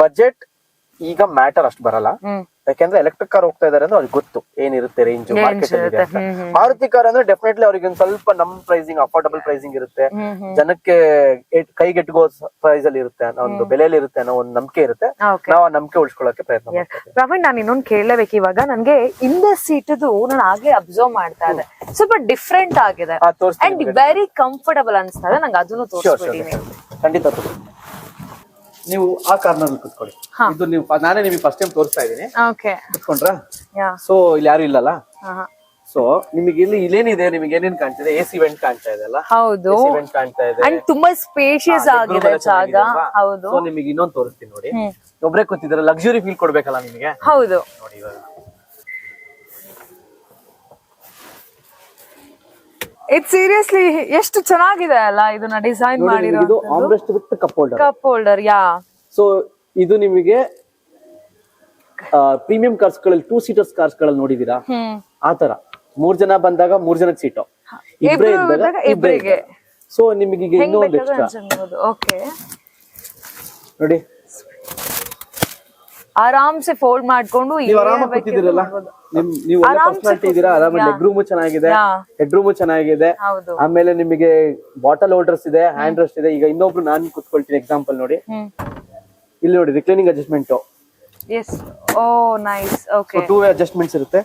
ಬಜೆಟ್ ಈಗ ಮ್ಯಾಟರ್ ಅಷ್ಟು ಬರಲ್ಲ, ಯಾಕೆಂದ್ರೆ ಎಲೆಕ್ಟ್ರಿಕ್ ಕಾರ್ ಹೋಗ್ತಾ ಇದಾರೆ ಅಂದ್ರೆ ಅವ್ರಿಗೆ ಗೊತ್ತು ಏನಿರುತ್ತೆ ರೇಂಜ್ ಮಾರ್ಕೆಟ್ ಅಲ್ಲಿ. ಮಾರುತಿ ಕಾರ್ ಅಂದ್ರೆ ಡೆಫಿನೆಟ್ಲಿ ಅವ್ರಿಗೆ ಒಂದ್ ಸ್ವಲ್ಪ ನಮ್ ಪ್ರೈಸಿಂಗ್ ಅಫೋರ್ಡಬಲ್ ಪ್ರೈಸಿಂಗ್ ಇರುತ್ತೆ, ಜನಕ್ಕೆ ಕೈಗೆಟುಗೋ ಪ್ರೈಸ್ ಅಲ್ಲಿ ಇರುತ್ತೆ, ಒಂದು ಬೆಲೆಯಲ್ಲಿ ಇರುತ್ತೆ ಅನ್ನೋ ಒಂದು ನಂಬಿಕೆ ಇರುತ್ತೆ. ನಾವು ಆ ನಂಬಿಕೆ ಉಳಿಸ್ಕೊಳ್ಳೋಕೆ ಪ್ರಯತ್ನ ಮಾಡ್ತೀವಿ. ಪ್ರವೀಣ್, ನಾನು ಇನ್ನೊಂದು ಕೇಳಲೇಬೇಕು. ಇವಾಗ ನನ್ಗೆ ಹಿಂದೆ ಸೀಟದು ನಾನು ಆಗ್ಲೇ ಅಬ್ಸರ್ವ್ ಮಾಡ್ತಾ ಇದ್ದೆ, ಸ್ವಲ್ಪ ಡಿಫ್ರೆಂಟ್ ಆಗಿದೆ ಅಂಡ್ ವೆರಿ ಕಂಫರ್ಟಬಲ್ ಅನ್ಸ್ತಾ ಇದೆ. ನಂಗೆ ಅದನ್ನು ತೋರಿಸ್ಬಿಡಿ. ಖಂಡಿತ ನೀವು ಆ ಕಾರ್ನರ್ ಕುತ್ಕೊಳ್ಳಿ. ಇದು ನೀವು ನಾನೇ ನಿಮಗೆ ಫಸ್ಟ್ ಟೈಮ್ ತೋರಿಸ್ತಾ ಇದ್ದೀನಿ. ಕುತ್ಕೊಂಡ್ರಾ? ಸೊ ಇಲ್ಲಿ ಯಾರು ಇಲ್ಲಲ್ಲ. ಸೊ ನಿಮಗೆ ಇಲ್ಲೇನಿದೆ, ನಿಮಗೆ ಏನೇನ್ ಕಾಣ್ತಿದೆ? AC ವೆಂಟ್ ಕಾಣ್ತಾ ಇದೆ ಅಲ್ಲ? ಹೌದು, ವೆಂಟ್ ಕಾಣ್ತಾ ಇದೆ. ಅಂಡ್ ತುಂಬಾ ಸ್ಪೇಷಿಯಸ್ ಆಗಿದೆ ಜಾಗ. ಹೌದು. ಸೊ ನಿಮಗೆ ಇನ್ನೊಂದು ತೋರಿಸ್ತೀನಿ ನೋಡಿ. ಒಬ್ರೇ ಕೂತಿದ್ರೆ ಲಕ್ಸುರಿ ಫೀಲ್ ಕೊಡ್ಬೇಕಲ್ಲ ನಿಮಗೆ. ಹೌದು. ನೋಡಿ ಇವಾಗ ಇದು ಸೀರಿಯಸ್ಲಿ ಎಷ್ಟು ಚೆನ್ನಾಗಿದೆ ಅಲ್ಲ ಇದನ್ನ ಡಿಸೈನ್ ಮಾಡಿರೋ ಇದು armrest with cup holder. Cup holder. Yeah so ಇದು ನಿಮಗೆ ಪ್ರೀಮಿಯಂ ಕಾರ್ಸ್ ಗಳಲ್ಲಿ 2 ಸೀಟರ್ಸ್ ಕಾರ್ಸ್ ಗಳಲ್ಲಿ ನೋಡಿದೀರಾ ಆತರ 3 ಜನ ಬಂದಾಗ 3 ಜನಕ್ಕೆ ಸೀಟು, ಇಬ್ಬರೇ ಇದ್ದಾಗ ಇಬ್ಬರಿಗೆ. ಸೊ ನಿಮಗೆ ಈಗ ಇನ್ನೂ ಒಂದು ಎಕ್ಸ್ಟ್ರಾ ಓಕೆ ನೋಡಿ, ಆರಾಮ್ ಸೆ ಫೋಲ್ಡ್ ಮಾಡ್ಕೊಂಡು ನೀವು ಆರಾಮಾಗಿ ಕೂತಿದ್ದೀರಲ್ಲ, ನೀವು ಒಳ್ಳೆ ಪರ್ಸನಾಲಿಟಿ ಇದೀರಾ, ಆರಾಮಾಗಿ ಲೆಗ್ ರೂಮ್ ಚೆನ್ನಾಗಿದೆ, ಹೆಡ್ ರೂಮ್ ಚೆನ್ನಾಗಿದೆ, ಆಮೇಲೆ ನಿಮಗೆ ಬಾಟಲ್ ಹೋಲ್ಡರ್ಸ್ ಇದೆ, ಹ್ಯಾಂಡ್ ರೆಸ್ಟ್ ಇದೆ. ಈಗ ಇನ್ನೊಬ್ರು ನಾನು ಕುತ್ಕೊಳ್ತೀನಿ ಎಕ್ಸಾಂಪಲ್ ನೋಡಿ, ಇಲ್ಲಿ ನೋಡಿ ರಿಕ್ಲೈನಿಂಗ್ ಅಡ್ಜಸ್ಟ್ಮೆಂಟ್. ಎಸ್, ಓ ನೈಸ್. ಓಕೆ, 2 ವೇ ಅಡ್ಜಸ್ಟ್ಮೆಂಟ್ಸ್ ಇರುತ್ತೆ.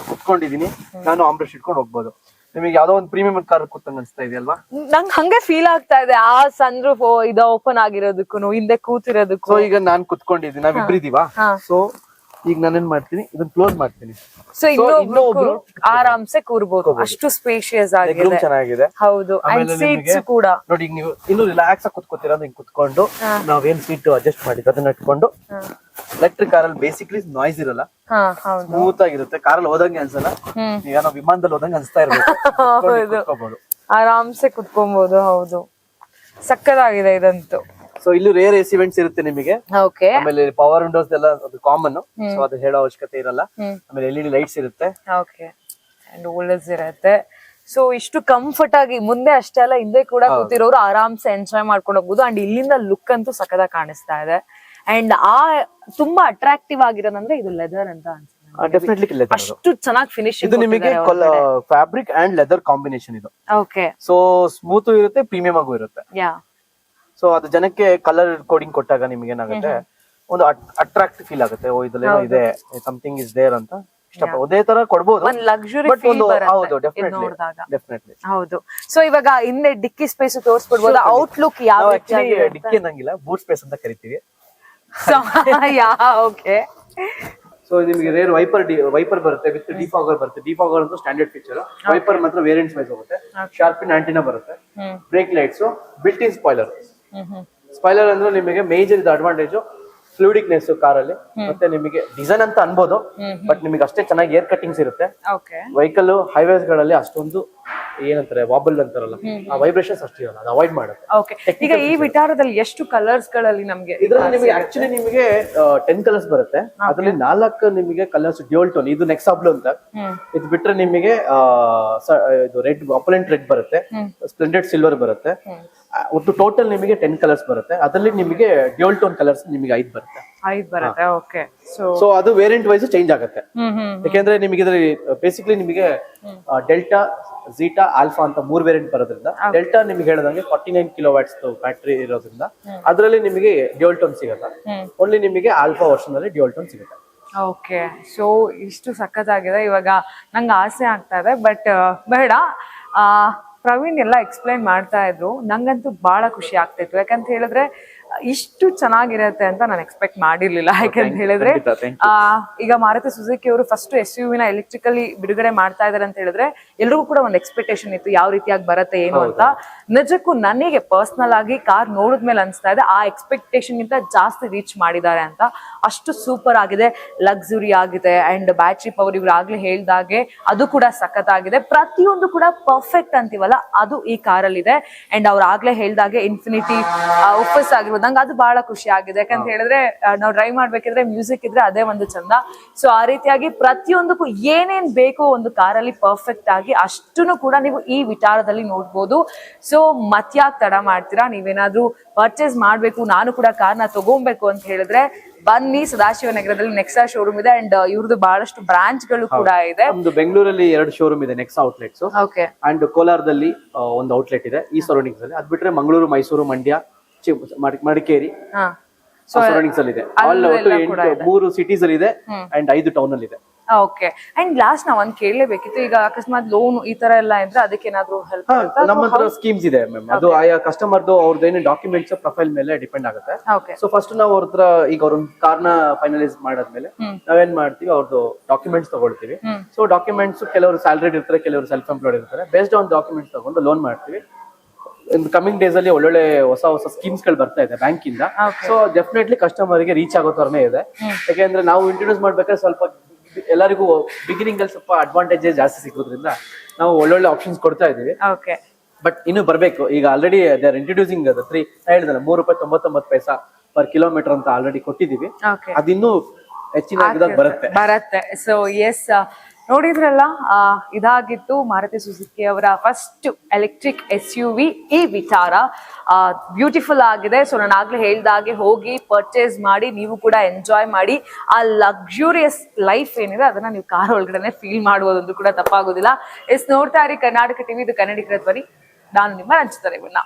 ಕುತ್ಕೊಂಡಿದೀನಿ ನಾನು, ಆಮ್ರೆಸ್ಟ್ ಇಟ್ಕೊಂಡು ಹೋಗ್ಬೋದು. ನಿಮಗೆ ಯಾವ್ದೋ ಒಂದು ಪ್ರೀಮಿಯಂ ಕಾರ್ ಕೂತಂಗ್ ಅನ್ಸ್ತಾ ಇದೆಯಲ್ವಾ? ನಂಗೆ ಹಂಗೆ ಫೀಲ್ ಆಗ್ತಾ ಇದೆ ಆ ಸನ್ ರೂಫ್ ಇದು ಓಪನ್ ಆಗಿರೋದಕ್ಕೂ ಹಿಂದೆ ಕೂತಿರೋದಕ್ಕೂ. ಸೊ ಈಗ ನಾನ್ ಕುತ್ಕೊಂಡಿದ್ದೀನಿ, ನಾವ್ ಇಬ್ರಿದೀವಾ. ಸೊ ಈಗ ನಾನೇನ್ ಮಾಡ್ತೀನಿ, ಇದನ್ನ ಕ್ಲೋಸ್ ಮಾಡ್ತೀನಿ. ಸೊ ಇನ್ನೊಬ್ರು ಆರಾಮ್ಸೆ ಕೂರ್ಬೋದು, ಅಷ್ಟು ಸ್ಪೇಷಿಯಸ್ ಆಗಿದೆ, ಚೆನ್ನಾಗಿದೆ. ಹೌದು, ಅಂಡ್ ಸೀಟ್ಸ್ ಕೂಡ ನೋಡಿ. ಈಗ ನೀವು ಇನ್ನು ರಿಲ್ಯಾಕ್ಸ್ ಆಗಿ ಕುತ್ಕೋತೀರಾ, ಹಿಂಗ್ ಕುತ್ಕೊಂಡು ನಾವೇನ್ ಸೀಟ್ ಅಡ್ಜಸ್ಟ್ ಮಾಡಿದ್ವಿ ಅದನ್ನ ಇಟ್ಕೊಂಡು. ಎಲೆಕ್ಟ್ರಿಕ್ ಕಾರಲ್ಲಿ ಬೇಸಿಕ್ಲಿ ನಾಯ್ಸ್ ಇರಲ್ಲ, ಸ್ಮೂತ್ ಆಗಿರುತ್ತೆ, ಕಾರಲ್ಲಿ ಹೋದಂಗೆ ಅನ್ಸಲ್ಲ. ಈಗ ನಾವು ವಿಮಾನದಲ್ಲಿ ಹೋದಂಗೆ ಅನ್ಸ್ತಾ ಇರ್ಬೇಕು, ಆರಾಮ್ಸೆ ಕುತ್ಕೊಬಹುದು. ಹೌದು, ಸಕ್ಕದಾಗಿದೆ ಇದಂತೂ. ಸೊ ಇಲ್ಲಿ ರೇರ್ ಎಸಿ ವೆಂಟ್ಸ್ ಇರುತ್ತೆ ನಿಮಗೆ. ಆಮೇಲೆ ಪವರ್ ವಿಂಡೋಸ್ ಎಲ್ಲ ಅದು ಕಾಮನ್, ಸೊ ಅದು ಹೇಳೋ ಅವಶ್ಯಕತೆ ಇರಲ್ಲ. ಆಮೇಲೆ LED ಲೈಟ್ಸ್ ಇರುತ್ತೆ. ಓಕೆ, ಅಂಡ್ ಓಲ್ಡರ್ಸ್ ಇರುತ್ತೆ. ಸೊ ಇಷ್ಟು ಕಂಫರ್ಟ್ ಆಗಿ ಮುಂದೆ ಅಷ್ಟೇ ಅಲ್ಲ, ಹಿಂದೆ ಕೂಡ ಕೂತಿರೋರು ಆರಾಮ್ಸೆ ಎಂಜಾಯ್ ಮಾಡ್ಕೊಂಡು ಹೋಗ್ಬೋದು. ಅಂಡ್ ಇಲ್ಲಿಂದ ಲುಕ್ ಅಂತೂ ಸಖತ್ತಾಗಿ ಕಾಣಿಸ್ತಾ ಇದೆ. ಅಂಡ್ ತುಂಬಾ ಅಟ್ರಾಕ್ಟಿವ್ ಆಗಿರೋದಂದ್ರೆ ಇದು ಲೆದರ್ ಅಂತ ಅನ್ಸುತ್ತೆ. ಡೆಫಿನೆಟ್ಲಿ ಲೆದರ್, ಅಷ್ಟು ಚೆನ್ನಾಗಿ ಫಿನಿಶಿಂಗ್. ಇದು ನಿಮಗೆ ಫ್ಯಾಬ್ರಿಕ್ ಅಂಡ್ ಲೆದರ್ ಕಾಂಬಿನೇಷನ್ ಇದು. ಓಕೆ, ಸೊ ಸ್ಮೂತ್ ಇರುತ್ತೆ, ಪ್ರೀಮಿಯಂ ಆಗೂ ಇರುತ್ತೆ. ಯಾ, ಸೊ ಅದು ಜನಕ್ಕೆ ಕಲರ್ ಕೋಡಿಂಗ್ ಕೊಟ್ಟಾಗ ನಿಮ್ಗೆ ಏನಾಗುತ್ತೆ, ಒಂದು ಅಟ್ರಾಕ್ಟ್ ಫೀಲ್ ಆಗುತ್ತೆ. ಓ ಇದ್ರಲ್ಲೇನೋ ಇದೆ, ಸಮಥಿಂಗ್ ಇಸ್ ದೇರ್ ಅಂತ ಅದೇ ತರ ಕೊಡ್ಬೋದು. ಒಂದು ಲಕ್ಸುರಿ ಫೀಲ್ ಡೆಫಿನೆಟ್ಲಿ. ಹೌದು. ಸೊ ಇವಾಗ ಹಿಂದೆ ಡಿಕ್ಕಿ ಸ್ಪೇಸ್ ತೋರಿಸ್ಬಿಡ್ಬೋದು. ಔಟ್ಲುಕ್ ಯಾವ ಡಿಕ್ಕಿ ಅನ್ನಂಗಿಲ್ಲ, ಬೂಟ್ ಸ್ಪೇಸ್ ಅಂತ ಕರಿತೀವಿ. ಓಕೆ. ಸೊ ನಿಮಗೆ ರೇರ್ ವೈಪರ್ ಬರುತ್ತೆ, ವಿತ್ ಡಿಫಾಗರ್ ಬರುತ್ತೆ. ಡಿಫಾಗರ್ ಅಂತ ಸ್ಟ್ಯಾಂಡರ್ಡ್ ಫೀಚರ್. ವೈಪರ್ ಮಾತ್ರ ವೇರಿಯಂಟ್ಸ್ ವೈಸ್ ಹೋಗುತ್ತೆ. ಶಾರ್ಪಿನ್ ಆಂಟಿನಾ ಬರುತ್ತೆ, brake lights, built in spoiler. Spoiler ಅಂದ್ರೆ ನಿಮಗೆ ಮೇಜರ್ ಇದು ಅಡ್ವಾಂಟೇಜ್, ಫ್ಲೂಯಿಡಿಕ್ನೆಸ್ ಕಾರಲ್ಲಿ. ಮತ್ತೆ ನಿಮಗೆ ಡಿಸೈನ್ ಅಂತ ಅನ್ಬೋದು, ಬಟ್ ನಿಮಗೆ ಅಷ್ಟೇ ಚೆನ್ನಾಗಿ ಏರ್ ಕಟಿಂಗ್ಸ್ ಇರುತ್ತೆ. ವೆಹಿಕಲ್ ಹೈವೇಸ್ ಗಳಲ್ಲಿ ಅಷ್ಟೊಂದು ಏನಂತಾರೆ ವಾಬಲ್ ಅಂತಾರಲ್ಲ, ಆ ವೈಬ್ರೇಷನ್ಸ್ ಅಷ್ಟಿರಲ್ಲ, ಅದು ಅವಾಯ್ಡ್ ಮಾಡುತ್ತೆ. ಈಗ ಈ ವಿಟಾರದಲ್ಲಿ ಎಷ್ಟು ಕಲರ್ಸ್ ಗಳಲ್ಲಿ ನಮಗೆ ಇದ್ರಲ್ಲಿ ನಿಮಗೆ ಆಕ್ಚುಲಿ ನಿಮಗೆ 10 ಕಲರ್ಸ್ ಬರುತ್ತೆ. ಅದರಲ್ಲಿ 4 ನಿಮಗೆ ಕಲರ್ಸ್ ಡ್ಯೂಯಲ್ ಟೋನ್. ಇದು ನೆಕ್ಸಾ ಬ್ಲೂ ಅಂತ. ಇದು ಬಿಟ್ರೆ ನಿಮಗೆ ಇದು ರೆಡ್, ಅಪಲೆಂಟ್ ರೆಡ್ ಬರುತ್ತೆ, ಸ್ಪ್ಲೆಂಡೆಡ್ ಸಿಲ್ವರ್ ಬರುತ್ತೆ. ಒಟ್ಟು ಟೋಟಲ್ ನಿಮಗೆ 10 ಕಲರ್ಸ್ ಬರುತ್ತೆ. ಅದರಲ್ಲಿ ನಿಮಗೆ ಡ್ಯೂಯಲ್ ಟೋನ್ ಕಲರ್ಸ್ ನಿಮಗೆ 5 ಬರುತ್ತೆ. ಓಕೆ. ಸೊ ಅದು ವೇರಿಯಂಟ್ ವೈಸ್ ಚೇಂಜ್ ಆಗುತ್ತೆ. ಯಾಕೆಂದ್ರೆ ನಿಮಗೆ ಇದ್ರಲ್ಲಿ ಬೇಸಿಕ್ಲಿ ನಿಮಗೆ ಡೆಲ್ಟಾ, ಝೀಟಾ, ಆಲ್ಫಾ ಅಂತ 3 ವೇರಿಯಂಟ್ ಬರೋದ್ರಿಂದ, ಡೆಲ್ಟಾ ನಿಮಗೆ ಹೇಳಿದಂಗೆ 49 ಕಿಲೋವ್ಯಾಟ್ಸ್ ಬ್ಯಾಟ್ರಿ ಇರೋದ್ರಿಂದ ಅದರಲ್ಲಿ ನಿಮಗೆ ಡ್ಯೂಯಲ್ ಟೋನ್ ಸಿಗಲ್ಲ. ಓನ್ಲಿ ನಿಮಗೆ ಆಲ್ಫಾ ವರ್ಷನ್ ಅಲ್ಲಿ ಡ್ಯೂಯಲ್ ಟೋನ್ ಸಿಗುತ್ತೆ. ಓಕೆ. ಸೊ ಇಷ್ಟು ಸಖತ್ತಾಗಿದೆ. ಇವಾಗ ನಂಗೆ ಆಸೆ ಆಗ್ತಾ ಇದೆ, ಬಟ್ ಬೇಡ. ಪ್ರವೀಣ್ ಎಲ್ಲ ಎಕ್ಸ್ಪ್ಲೈನ್ ಮಾಡ್ತಾ ಇದ್ರು, ನಂಗಂತೂ ಬಹಳ ಖುಷಿ ಆಗ್ತಿತ್ತು. ಯಾಕಂತ ಹೇಳಿದ್ರೆ ಇಷ್ಟು ಚೆನ್ನಾಗಿರತ್ತೆ ಅಂತ ನಾನು ಎಕ್ಸ್ಪೆಕ್ಟ್ ಮಾಡಿರ್ಲಿಲ್ಲ. ಯಾಕಂತ ಹೇಳಿದ್ರೆ ಈಗ ಮಾರುತಿ ಸುಜುಕಿ ಅವರು ಫಸ್ಟ್ SUV ನ ಎಲೆಕ್ಟ್ರಿಕಲಿ ಬಿಡುಗಡೆ ಮಾಡ್ತಾ ಇದಾರೆ ಅಂತ ಹೇಳಿದ್ರೆ ಎಲ್ರಿಗೂ ಕೂಡ ಒಂದು ಎಕ್ಸ್ಪೆಕ್ಟೇಷನ್ ಇತ್ತು, ಯಾವ ರೀತಿಯಾಗಿ ಬರುತ್ತೆ ಏನು ಅಂತ. ನಿಜಕ್ಕೂ ನನಗೆ ಪರ್ಸನಲ್ ಆಗಿ ಕಾರ್ ನೋಡಿದ್ಮೇಲೆ ಅನ್ಸ್ತಾ ಇದೆ, ಆ ಎಕ್ಸ್ಪೆಕ್ಟೇಷನ್ ಗಿಂತ ಜಾಸ್ತಿ ರೀಚ್ ಮಾಡಿದ್ದಾರೆ ಅಂತ. ಅಷ್ಟು ಸೂಪರ್ ಆಗಿದೆ, ಲಕ್ಸುರಿ ಆಗಿದೆ, ಅಂಡ್ ಬ್ಯಾಟ್ರಿ ಪವರ್ ಇವ್ರು ಆಗ್ಲೇ ಹೇಳ್ದಾಗೆ ಅದು ಕೂಡ ಸಖತ್ತಾಗಿದೆ. ಪ್ರತಿಯೊಂದು ಕೂಡ ಪರ್ಫೆಕ್ಟ್ ಅಂತೀವಲ್ಲ, ಅದು ಈ ಕಾರಲ್ಲಿ ಇದೆ. ಅಂಡ್ ಅವ್ರು ಆಗ್ಲೇ ಹೇಳ್ದಾಗೆ ಇನ್ಫಿನಿಟಿ ಉಫಸ್ ಆಗಿರ್ಬೋದು, ನಂಗೆ ಅದು ಬಹಳ ಖುಷಿ ಆಗಿದೆ. ಯಾಕಂತ ಹೇಳಿದ್ರೆ ನಾವು ಡ್ರೈವ್ ಮಾಡ್ಬೇಕಿದ್ರೆ ಮ್ಯೂಸಿಕ್ ಇದ್ರೆ ಅದೇ ಒಂದು ಚಂದ. ಸೊ ಆ ರೀತಿಯಾಗಿ ಪ್ರತಿಯೊಂದಕ್ಕೂ ಏನೇನ್ ಬೇಕು ಒಂದು ಕಾರಲ್ಲಿ ಪರ್ಫೆಕ್ಟ್ ಆಗಿ ಅಷ್ಟನ್ನು ಕೂಡ ನೀವು ಈ ವಿಚಾರದಲ್ಲಿ ನೋಡ್ಬೋದು. ಸೊ ಮತ್ಯಾಕ್ ತಡ ಮಾಡ್ತೀರಾ? ನೀವೇನಾದ್ರೂ ಪರ್ಚೇಸ್ ಮಾಡ್ಬೇಕು, ನಾನು ಕೂಡ ಕಾರ್ನ ತಗೊಬೇಕು ಅಂತ ಹೇಳಿದ್ರೆ ಬನ್ನಿ, ಸದಾಶಿವನಗರದಲ್ಲಿ ನೆಕ್ಸಾ ಶೋರೂಮ್ ಇದೆ. ಅಂಡ್ ಇವ್ರದ್ದು ಬಹಳಷ್ಟು ಬ್ರಾಂಚ್ ಗಳು ಕೂಡ ಇದೆ. ನಮ್ದು ಬೆಂಗಳೂರಲ್ಲಿ 2 ಶೋರೂಮ್ ಇದೆ, ನೆಕ್ಸಾ ಔಟ್ಲೆಟ್ಸ್. ಓಕೆ. ಅಂಡ್ ಕೋಲಾರದಲ್ಲಿ ಒಂದು ಔಟ್ಲೆಟ್ ಇದೆ ಈ ಸರೌಂಡಿಂಗ್ಸ್ ಅಲ್ಲಿ. ಅದ್ ಬಿಟ್ರೆ ಮಂಗಳೂರು, ಮೈಸೂರು, ಮಂಡ್ಯ, ಮಡಿಕೇರಿ ಸರೌಂಡಿಂಗ್ಸ್ ಅಲ್ಲಿ ಇದೆ. ಆಲ್ 3 ಸಿಟೀಸ್ ಅಲ್ಲಿ ಇದೆ ಅಂಡ್ 5 ಟೌನ್ ಅಲ್ಲಿ ಇದೆ. ಓಕೆ. ಅಂಡ್ ಲಾಸ್ಟ್ ನಾವ್ ಒಂದ್ ಕೇಳಲೇಬೇಕಿತ್ತು, ಈಗ ಅಕಸ್ಮಾತ್ ಲೋನ್ ಈ ತರ ಎಲ್ಲ ಇದ್ರೆ ಅದಕ್ಕೆ ಏನಾದ್ರು ಹೆಲ್ಪ್ ನಮ್ಮ ಹತ್ರ ಸ್ಕೀಮ್ಸ್ ಇದೆ ಮ್ಯಾಮ್. ಅದು ಆಯಾ ಕಸ್ಟಮರ್ದು ಅವ್ರದ್ದೇನು ಡಾಕ್ಯುಮೆಂಟ್ಸ್ ಪ್ರೊಫೈಲ್ ಮೇಲೆ ಡಿಪೆಂಡ್ ಆಗುತ್ತೆ. ಸೊ ಫಸ್ಟ್ ನಾವು ಅವ್ರ ಹತ್ರ ಈಗ ಅವ್ರ ಕಾರ್ನ ಫೈನಲೈಸ್ ಮಾಡಾದ್ಮೇಲೆ ನಾವೇನ್ ಮಾಡ್ತೀವಿ, ಅವ್ರದ್ದು ಡಾಕ್ಯುಮೆಂಟ್ಸ್ ತಗೊಳ್ತೀವಿ. ಸೊ ಡಾಕ್ಯುಮೆಂಟ್ಸ್ ಕೆಲವರು ಸ್ಯಾಲರಿಡ್ ಇರ್ತಾರೆ, ಕೆಲವರು ಸೆಲ್ಫ್ ಎಂಪ್ಲಾಯ್ಡ್ ಇರ್ತಾರೆ. ಬೇಸ್ಡ್ ಆನ್ ಡಾಕ್ಯುಮೆಂಟ್ಸ್ ತಗೊಂಡು ಲೋನ್ ಮಾಡ್ತೀವಿ. ಕಮಿಂಗ್ ಡೇಸ್ ಅಲ್ಲಿ ಒಳ್ಳೊಳ್ಳೆ ಹೊಸ ಸ್ಕೀಮ್ಸ್ ಗಳು ಬರ್ತಾ ಇದೆ ಬ್ಯಾಂಕ್ ಇಂದ. ಸೊ ಡೆಫಿನೆಟ್ಲಿ ಕಸ್ಟಮರ್ ಗೆ ರೀಚ್ ಆಗೋ ತರನೇ ಇದೆ. ಯಾಕೆಂದ್ರೆ ನಾವು ಇಂಟ್ರೊಡ್ಯೂಸ್ ಮಾಡ್ಬೇಕಾದ್ರೆ ಸ್ವಲ್ಪ ಎಲ್ಲರಿಗೂ ಬಿಗಿನಿಂಗ್ ಅಲ್ಲಿ ಸ್ವಲ್ಪ ಅಡ್ವಾಂಟೇಜ್ ಜಾಸ್ತಿ ಸಿಗೋದ್ರಿಂದ ನಾವು ಒಳ್ಳೊಳ್ಳೆ ಆಪ್ಷನ್ಸ್ ಕೊಡ್ತಾ ಇದೀವಿ. ಓಕೆ. ಬಟ್ ಇನ್ನು ಬರಬೇಕು. ಈಗ ಆಲ್ರೆಡಿ ದೇ ಆರ್ ಇಂಟ್ರೊಡ್ಯೂಸಿಂಗ್ ಅದು ಹೇಳಿದಲ್ಲ ₹3.99 ಪರ್ ಕಿಲೋಮೀಟರ್ ಅಂತ ಆಲ್ರೆಡಿ ಕೊಟ್ಟಿದೀವಿ. ಓಕೆ. ಅದಿನ್ನೂ ಹೆಚ್ಚಿನ ಬರುತ್ತೆ. ಸೊ ಎಸ್, ನೋಡಿದ್ರಲ್ಲ, ಇದಾಗಿತ್ತು ಮಾರುತಿ ಸುಜುಕಿ ಅವರ ಫಸ್ಟ್ ಎಲೆಕ್ಟ್ರಿಕ್ SUV ಈ ವಿಚಾರ. ಬ್ಯೂಟಿಫುಲ್ ಆಗಿದೆ. ಸೊ ನಾನು ಆಗ್ಲೇ ಹೇಳ್ದಾಗೆ ಹೋಗಿ ಪರ್ಚೇಸ್ ಮಾಡಿ ನೀವು ಕೂಡ ಎಂಜಾಯ್ ಮಾಡಿ. ಆ ಲಕ್ಸುರಿಯಸ್ ಲೈಫ್ ಏನಿದೆ ಅದನ್ನ ನೀವು ಕಾರ್ ಒಳಗಡೆ ಫೀಲ್ ಮಾಡುವುದಂತೂ ಕೂಡ ತಪ್ಪಾಗೋದಿಲ್ಲ. ನೋಡ್ತಾ ಇರಿ ಕರ್ನಾಟಕ ಟಿವಿ, ಇದು ಕನ್ನಡಿಗರ ಧ್ವನಿ. ನಾನು ನಿಮ್ಮ ರಂಜಿತಾ ರೇವಣ್ಣ.